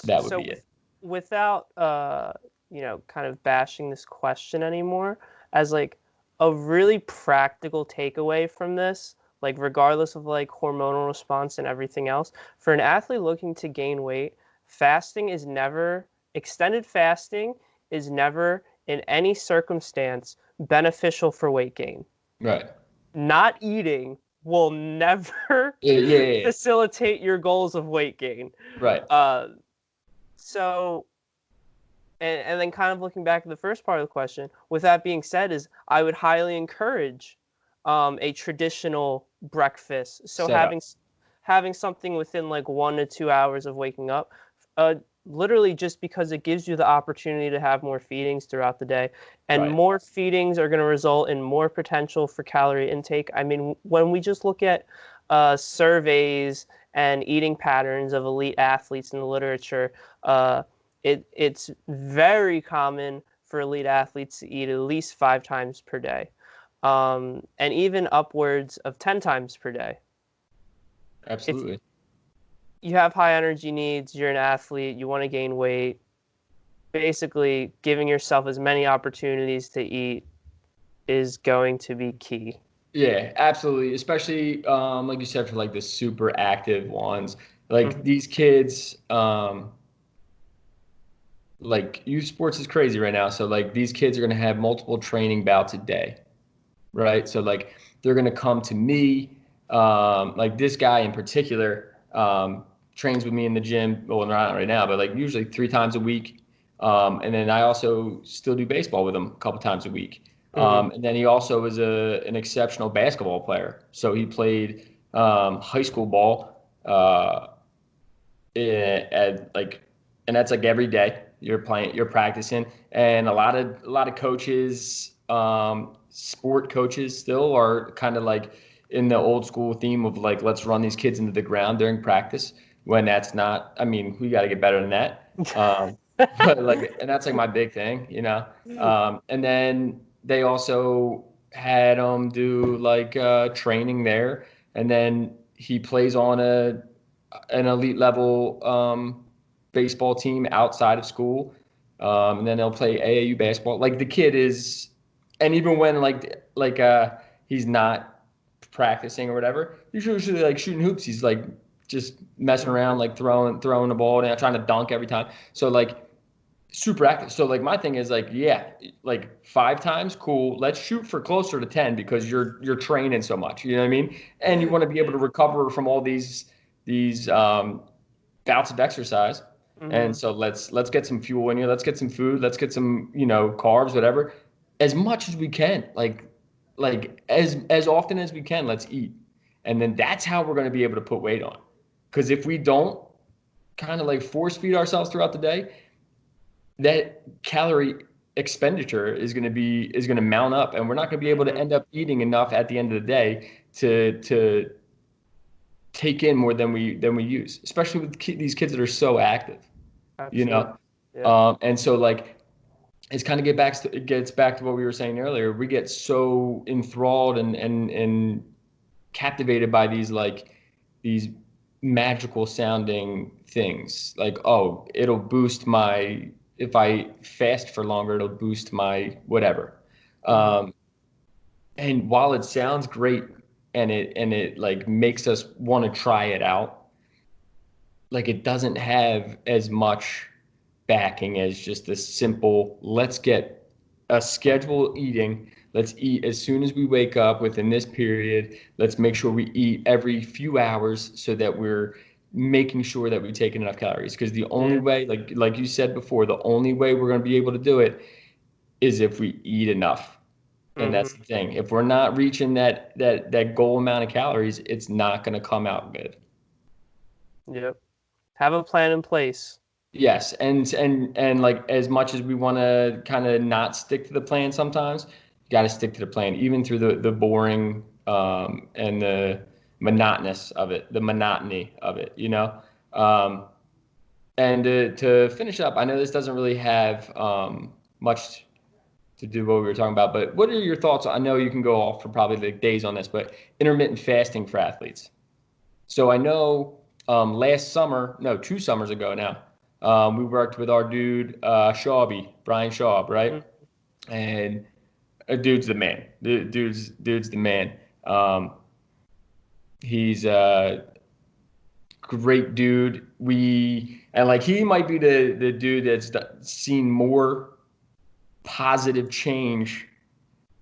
that would So be it. without kind of bashing this question anymore, as like a really practical takeaway from this, like regardless of like hormonal response and everything else, for an athlete looking to gain weight, fasting is never extended fasting is never in any circumstance beneficial for weight gain. Right. Not eating will never Yeah, yeah, yeah, yeah. facilitate your goals of weight gain. Right. Uh, so and then kind of looking back at the first part of the question, with that being said, is I would highly encourage a traditional breakfast. So Set up. having something within like 1 to 2 hours of waking up, uh, literally just because it gives you the opportunity to have more feedings throughout the day, and Right. more feedings are going to result in more potential for calorie intake. I mean, when we just look at surveys and eating patterns of elite athletes in the literature, it's very common for elite athletes to eat at least 5 times per day, and even upwards of 10 times per day. If Absolutely. you have high energy needs, you're an athlete, you want to gain weight, basically giving yourself as many opportunities to eat is going to be key. Yeah, absolutely. Especially like you said, for like the super active ones. Like Mhm. these kids, like youth sports is crazy right now. So like these kids are gonna have multiple training bouts a day, right? So like they're gonna come to me. Like this guy in particular trains with me in the gym. Well, not right now, but like usually 3 times a week. And then I also still do baseball with him a couple times a week. Mm-hmm. And then he also was an exceptional basketball player. So he played high school ball at like, and that's like every day you're playing, you're practicing, and a lot of coaches, sport coaches still are kind of like in the old school theme of like let's run these kids into the ground during practice when that's not. I mean, we got to get better than that. But like, and that's like my big thing, you know. And then they also had him do like training there, and then he plays on an elite level baseball team outside of school, and then they'll play AAU basketball. Like the kid is, and even when he's not practicing or whatever, he's usually like shooting hoops. He's like just messing around, like throwing the ball down, trying to dunk every time. So like super active. So like my thing is like, yeah, like 5 times, cool. Let's shoot for closer to 10 because you're training so much. You know what I mean? And you want to be able to recover from all these bouts of exercise. And Mm-hmm. so let's get some fuel in you. Let's get some food. Let's get some, carbs, whatever, as much as we can. Like as often as we can, let's eat. And then that's how we're going to be able to put weight on. Because if we don't kind of like force feed ourselves throughout the day, that calorie expenditure is going to mount up, and we're not going to be able to Mm-hmm. end up eating enough at the end of the day to take in more than we use, especially with these kids that are so active, you Absolutely. know. Yeah. And so like it's kind of it gets back to what we were saying earlier. We get so enthralled and captivated by these magical sounding things. Like, oh, it'll boost my if I fast for longer, it'll boost my whatever. Mm-hmm. Um, and while it sounds great and it like makes us want to try it out, like it doesn't have as much backing as just this simple let's get a schedule eating. Let's eat as soon as we wake up within this period. Let's make sure we eat every few hours so that we're making sure that we've taken enough calories. Because the only Yeah. way, like you said before, the only way we're going to be able to do it is if we eat enough. And that's Mm-hmm. the thing. If we're not reaching that goal amount of calories, it's not going to come out good. Yep. Have a plan in place. Yes, and like as much as we want to kind of not stick to the plan sometimes, you got to stick to the plan, even through the boring and the monotonous of it, the monotony of it, you know. Um, and to finish up, I know this doesn't really have much to do what we were talking about, but what are your thoughts? I know you can go off for probably like days on this, but intermittent fasting for athletes. So I know last summer, no, 2 summers ago now, we worked with our dude Shawby, Brian Shaw, right? Mm-hmm. And dude's the man. Dude's the man. Um, he's a great dude. He might be the dude that's seen more positive change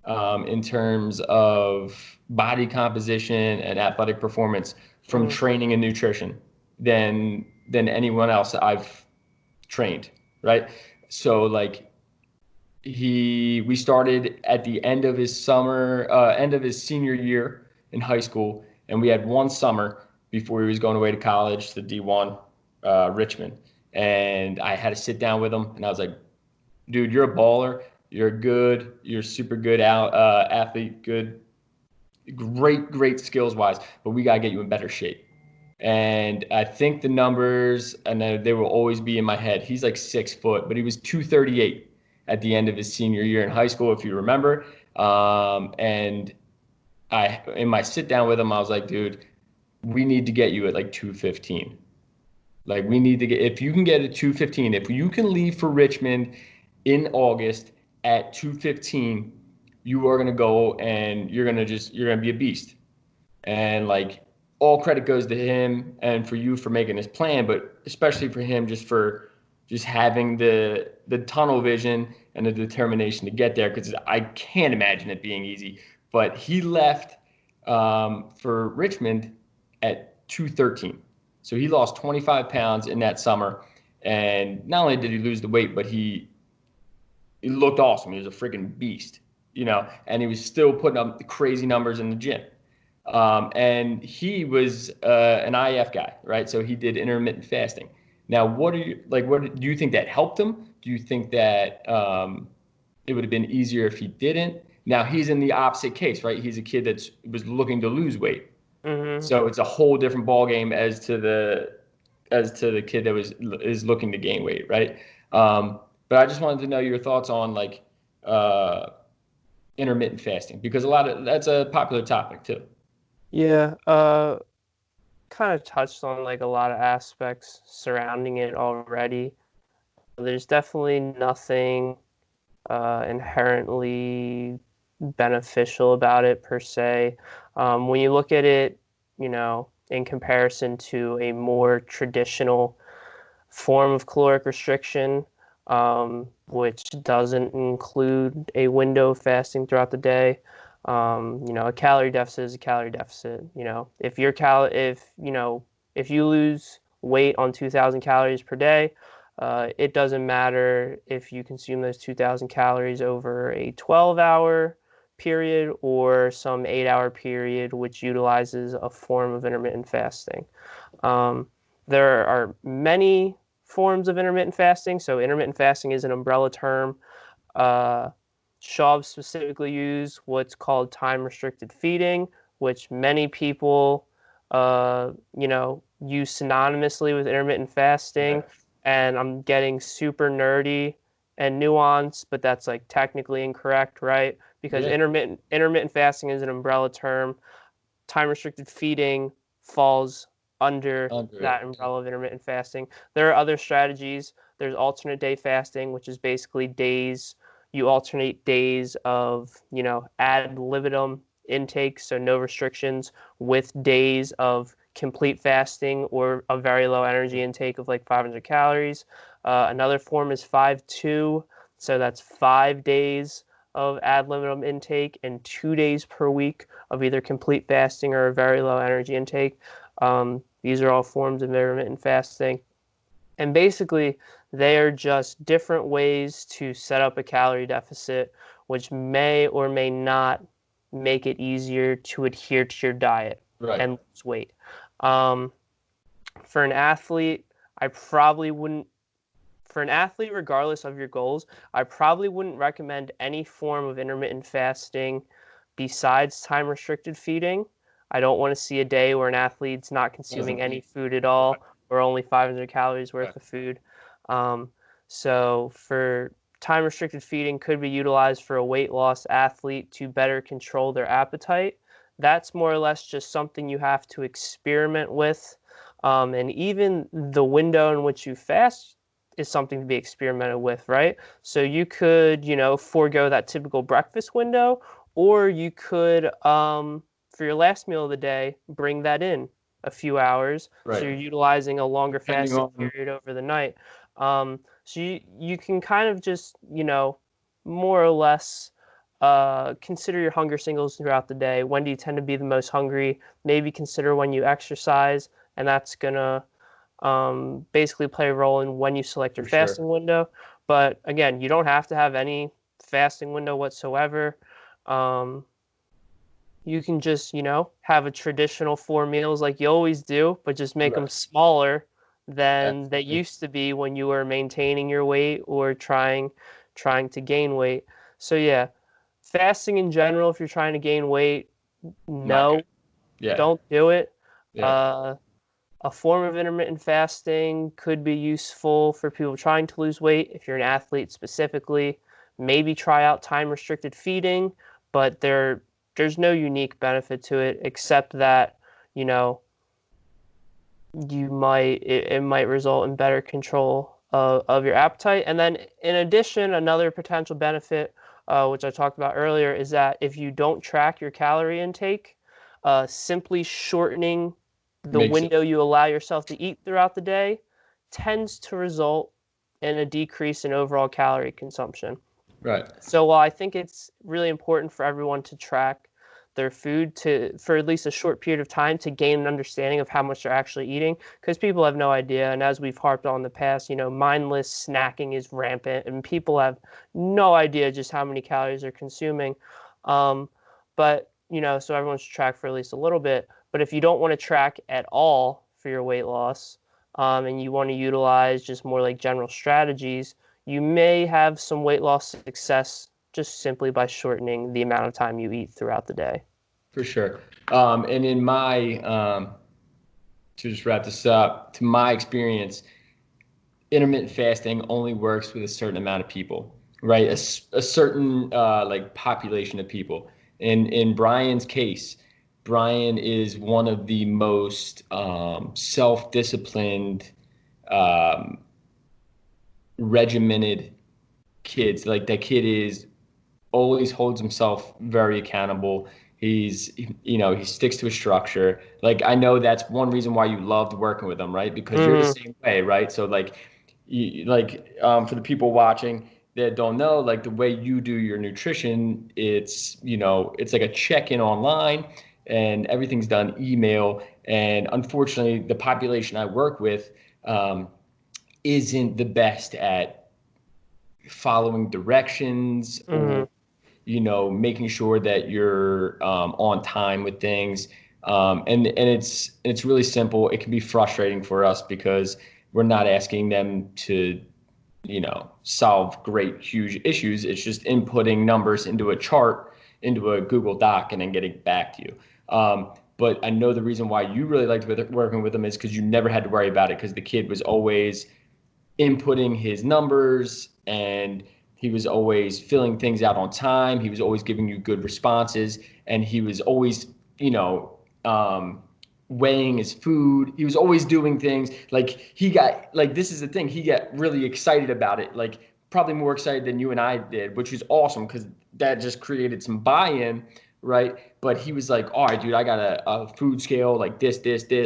in terms of body composition and athletic performance from Mm-hmm. training and nutrition than anyone else I've trained, right? So like we started at the end of his senior year in high school, and we had one summer before he was going away to college to D1 Richmond, and I had to sit down with him, and I was like, dude, you're a baller. You're super good athlete, great skills wise, but we gotta get you in better shape. And I think the numbers, and they will always be in my head. He's like 6 foot, but he was 238 at the end of his senior year in high school, if you remember. And in my sit down with him, I was like, dude, we need to get you at like 215. Like we need to get if you can get a 215, if you can leave for Richmond in August at 215, you are gonna go and you're gonna be a beast. And like all credit goes to him and for you for making this plan, but especially for him just having the tunnel vision and the determination to get there because I can't imagine it being easy. But he left for Richmond at 213. So he lost 25 pounds in that summer. And not only did he lose the weight, but he looked awesome. He was a freaking beast, and he was still putting up crazy numbers in the gym. And he was an IF guy, right? So he did intermittent fasting. Now, what are you like? What do you think that helped him? Do you think that it would have been easier if he didn't? Now he's in the opposite case, right? He's a kid that was looking to lose weight, Hmm. so it's a whole different ball game as to the kid that is looking to gain weight, right? But I just wanted to know your thoughts on like uh, intermittent fasting because a lot of that's a popular topic too. Yeah, kind of touched on like a lot of aspects surrounding it already. There's definitely nothing inherently beneficial about it per se. When you look at it, in comparison to a more traditional form of caloric restriction, which doesn't include a window of fasting throughout the day. A calorie deficit is a calorie deficit. If you lose weight on 2,000 calories per day, it doesn't matter if you consume those 2,000 calories over a 12-hour period or some 8-hour period, which utilizes a form of intermittent fasting. Um, there are many forms of intermittent fasting. So, intermittent fasting is an umbrella term. Uh, Schaub specifically use what's called time restricted feeding, which many people, use synonymously with intermittent fasting. Right. And I'm getting super nerdy and nuanced, but that's like technically incorrect, right? Because Yeah. intermittent fasting is an umbrella term. Time restricted feeding falls under Under that it. umbrella of intermittent fasting. There are other strategies. There's alternate day fasting, which is basically days you alternate days of, ad libitum intake, so no restrictions, with days of complete fasting or a very low energy intake of like 500 calories. Another form is 5-2, so that's 5 days of ad libitum intake and 2 days per week of either complete fasting or a very low energy intake. These are all forms of intermittent fasting. And basically, they are just different ways to set up a calorie deficit, which may or may not make it easier to adhere to your diet Right. and lose weight. Um, for an athlete, I probably wouldn't for an athlete, regardless of your goals, I probably wouldn't recommend any form of intermittent fasting besides time restricted feeding. I don't want to see a day where an athlete's not consuming Doesn't any eat. food at all or only 500 calories Right. worth of food. Um, so, for time restricted feeding could be utilized for a weight loss athlete to better control their appetite. That's more or less just something you have to experiment with. And even the window in which you fast is something to be experimented with, right? So you could, forego that typical breakfast window, or you could, for your last meal of the day, bring that in a few hours. So Right. you're utilizing a longer Depending fasting on. period over the night. So you can kind of just, more or less consider your hunger signals throughout the day. When do you tend to be the most hungry? Maybe consider when you exercise, and that's going to basically play a role in when you select your For sure. fasting window. But again, you don't have to have any fasting window whatsoever. Um, you can just, have a traditional 4 meals like you always do, but just make them Right. smaller than That's they used to be when you were maintaining your weight or trying to gain weight. So yeah, fasting in general, if you're trying to gain weight, not no, good. Yeah. don't do it. Yeah. Uh, a form of intermittent fasting could be useful for people trying to lose weight. If you're an athlete specifically, maybe try out time restricted feeding, but there's no unique benefit to it except that, you know, it might result in better control of your appetite. And then in addition, another potential benefit, which I talked about earlier, is that if you don't track your calorie intake, simply shortening the Makes it. window you allow yourself to eat throughout the day tends to result in a decrease in overall calorie consumption. Right. So while I think it's really important for everyone to track their food for at least a short period of time to gain an understanding of how much they're actually eating, because people have no idea. And as we've harped on in the past, mindless snacking is rampant, and people have no idea just how many calories they're consuming. But so everyone should track for at least a little bit. But if you don't want to track at all for your weight loss, and you want to utilize just more like general strategies, you may have some weight loss success just simply by shortening the amount of time you eat throughout the day. For sure. And in my to just wrap this up, to my experience, intermittent fasting only works with a certain amount of people, right? A certain like population of people. In Brian's case, Brian is one of the most self-disciplined, um, regimented kids. Like that kid is always holds himself very accountable. He sticks to a structure. Like I know that's one reason why you loved working with him, right? Because you're the Mm-hmm. same way, right? So for the people watching that don't know, like the way you do your nutrition, it's like a check-in online and everything's done email. And unfortunately, the population I work with isn't the best at following directions Mm-hmm. or making sure that you're on time with things. And it's really simple. It can be frustrating for us because we're not asking them to, solve great, huge issues. It's just inputting numbers into a chart, into a Google Doc, and then getting back to you. But I know the reason why you really liked working with them is because you never had to worry about it because the kid was always inputting his numbers and he was always filling things out on time. He was always giving you good responses and he was always, weighing his food. He was always doing things like this is the thing. He got really excited about it. Like probably more excited than you and I did, which was awesome because that just created some buy-in. Right. But he was like, all right, dude, I got a food scale like this,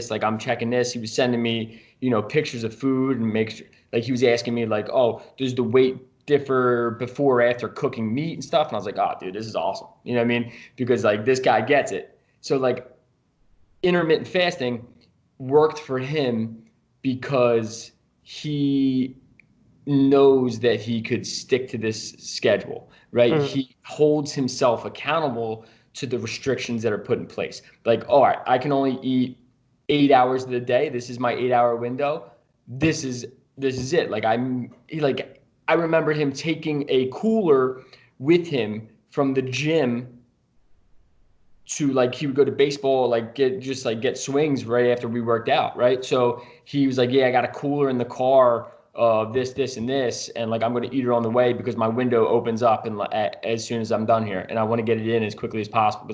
like I'm checking this. He was sending me, pictures of food and make sure like he was asking me like, oh, does the weight differ before or after cooking meat and stuff? And I was like, oh, dude, this is awesome. You know what I mean? Because like this guy gets it. So like intermittent fasting worked for him because he knows that he could stick to this schedule, right? Mm-hmm. He holds himself accountable to the restrictions that are put in place. Like, all right, I can only eat 8 hours of the day. This is my 8 hour window. This is it. I remember him taking a cooler with him from the gym to like he would go to baseball like get swings right after we worked out, right? So he was like, yeah, I got a cooler in the car of this and this, and like I'm going to eat it on the way because my window opens up and as soon as I'm done here and I want to get it in as quickly as possible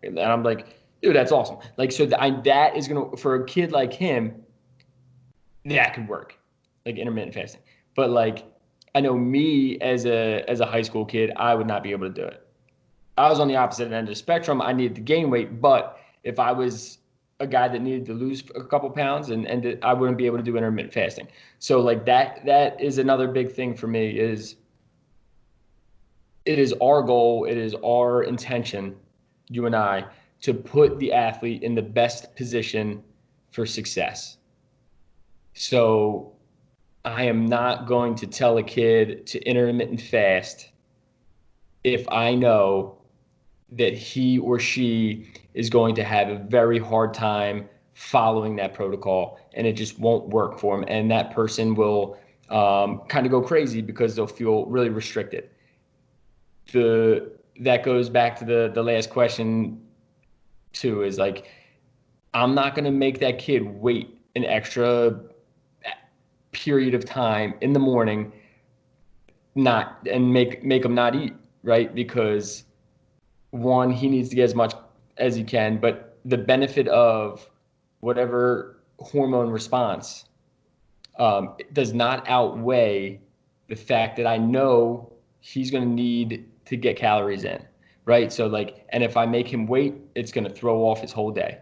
and I'm like, dude, that's awesome. Like so that is going to, for a kid like him, that could work, like intermittent fasting. But like I know me as a high school kid, I would not be able to do it. I was on the opposite end of the spectrum. I needed to gain weight, but if I was a guy that needed to lose a couple pounds and I wouldn't be able to do intermittent fasting. So like that is another big thing for me is it is our goal, it is our intention, you and I, to put the athlete in the best position for success. So I am not going to tell a kid to intermittent fast if I know that he or she is going to have a very hard time following that protocol and it just won't work for them. And that person will kind of go crazy because they'll feel really restricted. That goes back to the last question too, is like, I'm not going to make that kid wait an extra period of time in the morning, not and make them not eat, right? Because one, he needs to get as much as he can, but the benefit of whatever hormone response does not outweigh the fact that I know he's going to need to get calories in, right? So like, and if I make him wait, it's going to throw off his whole day.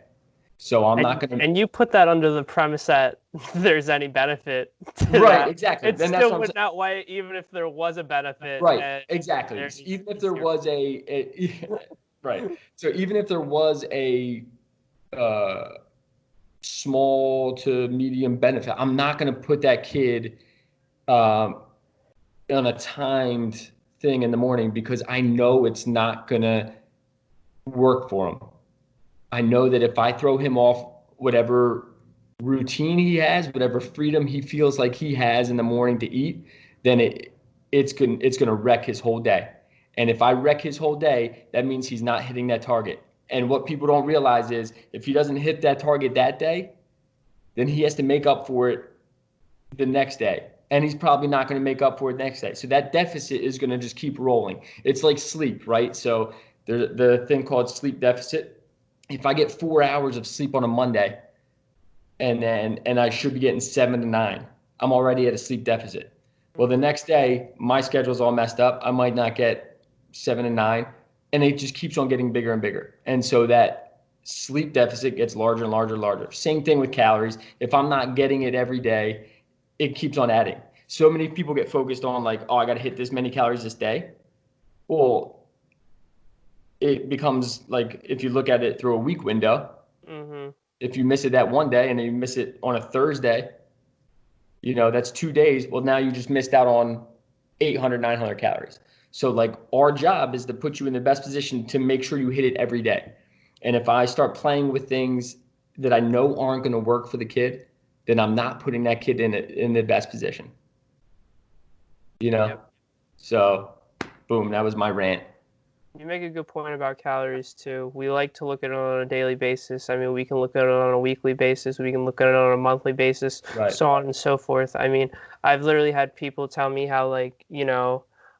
So I'm not And going to. and you put that under the premise that there's any benefit to Right, that. exactly. It Then that's still what I'm would saying. not even if there was a benefit, Right, and exactly. there needs Even to if be there zero. was Right. So even if there was a uh, small to medium benefit, I'm not going to put that kid um, on a timed thing in the morning because I know it's not going to work for him. I know that if I throw him off whatever routine he has, whatever freedom he feels like he has in the morning to eat, then it's gonna wreck his whole day. And if I wreck his whole day, that means he's not hitting that target. And what people don't realize is if he doesn't hit that target that day, then he has to make up for it the next day. And he's probably not going to make up for it next day. So that deficit is going to just keep rolling. It's like sleep, right? So the thing called sleep deficit. If I get 4 hours of sleep on a Monday and I should be getting 7 to 9, I'm already at a sleep deficit. Well, the Mm-hmm. next day, my schedule's all messed up. I might not get 7 to 9, and it just keeps on getting bigger and bigger. And so that sleep deficit gets larger and larger and larger. Same thing with calories. If I'm not getting it every day, it keeps on adding. So many people get focused on like, oh, I got to hit this many calories this day. Well, it becomes like if you look at it through a week window, Mm-hmm. if you miss it that one day and then you miss it on a Thursday, that's 2 days. Well, now you just missed out on 800, 900 calories. So, like, our job is to put you in the best position to make sure you hit it every day. And if I start playing with things that I know aren't going to work for the kid, then I'm not putting that kid in the best position, you know? Yep. So, boom, that was my rant. You make a good point about calories too. We like to look at it on a daily basis. I mean, we can look at it on a weekly basis, we can look at it on a monthly basis, Right. so on and so forth. I mean, I've literally had people tell me how, like,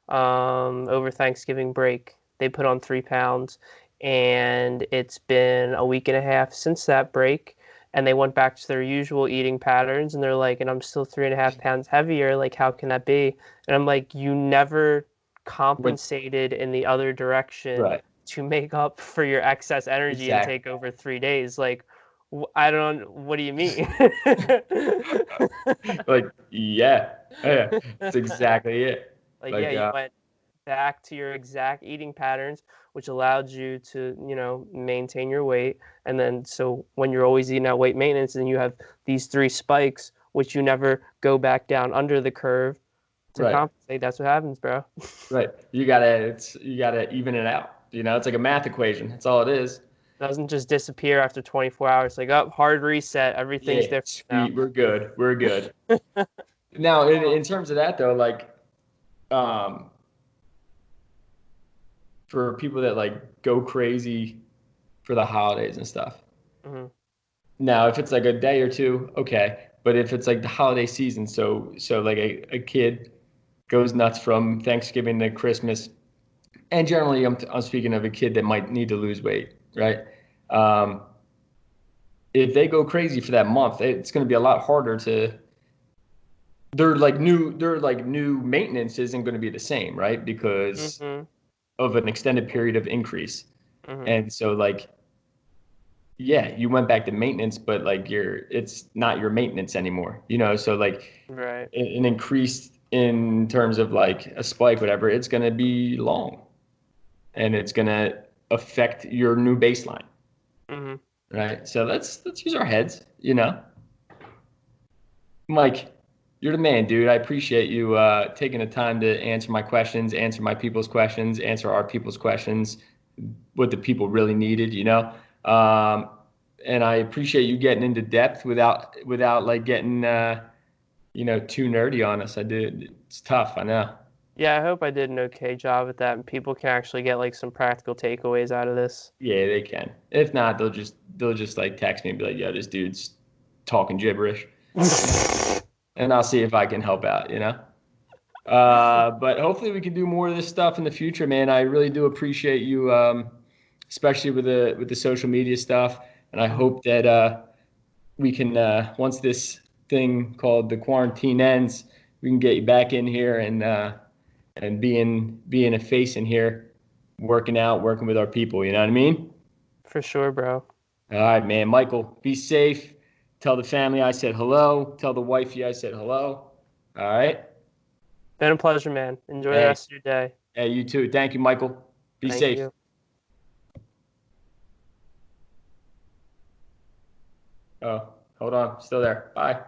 over Thanksgiving break, they put on 3 pounds, and it's been a week and a half since that break, and they went back to their usual eating patterns, and they're like, and I'm still 3.5 pounds heavier. Like, how can that be? And I'm like, you never When, compensated in the other direction right. to make up for your excess energy and Exactly. take over 3 days. Like, I don't. What do you mean? Like, yeah. Yeah. That's exactly it. Like, yeah, Like, you went back to your exact eating patterns, which allowed you to, maintain your weight. And then, so when you're always eating at weight maintenance, and you have these three spikes, which you never go back down under the curve to right. compensate. That's what happens, bro. Right. You gotta even it out. It's like a math equation. That's all it is. Doesn't just disappear after 24 hours. Like, up, hard reset. Everything's Yeah. different now. Sweet. We're good. We're good. Now, in terms of that though, like, um, for people that like go crazy for the holidays and stuff. Mm-hmm. Now, if it's like a day or two, okay. But if it's like the holiday season, so like a kid goes nuts from Thanksgiving to Christmas, and generally I'm speaking of a kid that might need to lose weight, right? Um, if they go crazy for that month, it's going to be a lot harder to. Their maintenance isn't going to be the same, right? Because Mm-hmm. of an extended period of increase. Mm-hmm. And so like, yeah, you went back to maintenance, but like it's not your maintenance anymore, so like Right. an increase in terms of like a spike, whatever, it's going to be long and it's going to affect your new baseline, Mm-hmm. right? So let's use our heads. Mike, you're the man, dude. I appreciate you taking the time to answer my questions, answer my people's questions, answer our people's questions, what the people really needed. Um, and I appreciate you getting into depth without like getting too nerdy on us. I did. It's tough, I know. Yeah, I hope I did an okay job at that, and people can actually get like some practical takeaways out of this. Yeah, they can. If not, they'll just like text me and be like, "Yo, this dude's talking gibberish," and I'll see if I can help out. But hopefully we can do more of this stuff in the future, man. I really do appreciate you, especially with the social media stuff. And I Mhm. hope that we can once this thing called the quarantine ends, we can get you back in here and being a face in here, working out, working with our people. You know what I mean? For sure, bro. All right, man. Michael, be safe. Tell the family I said hello. Tell the wifey I said hello. All right. Been a pleasure, man. Enjoy the Hey, rest of your day. hey, you too. Thank you, Michael. Be Thank safe. you. Oh, hold on. Still there. Bye.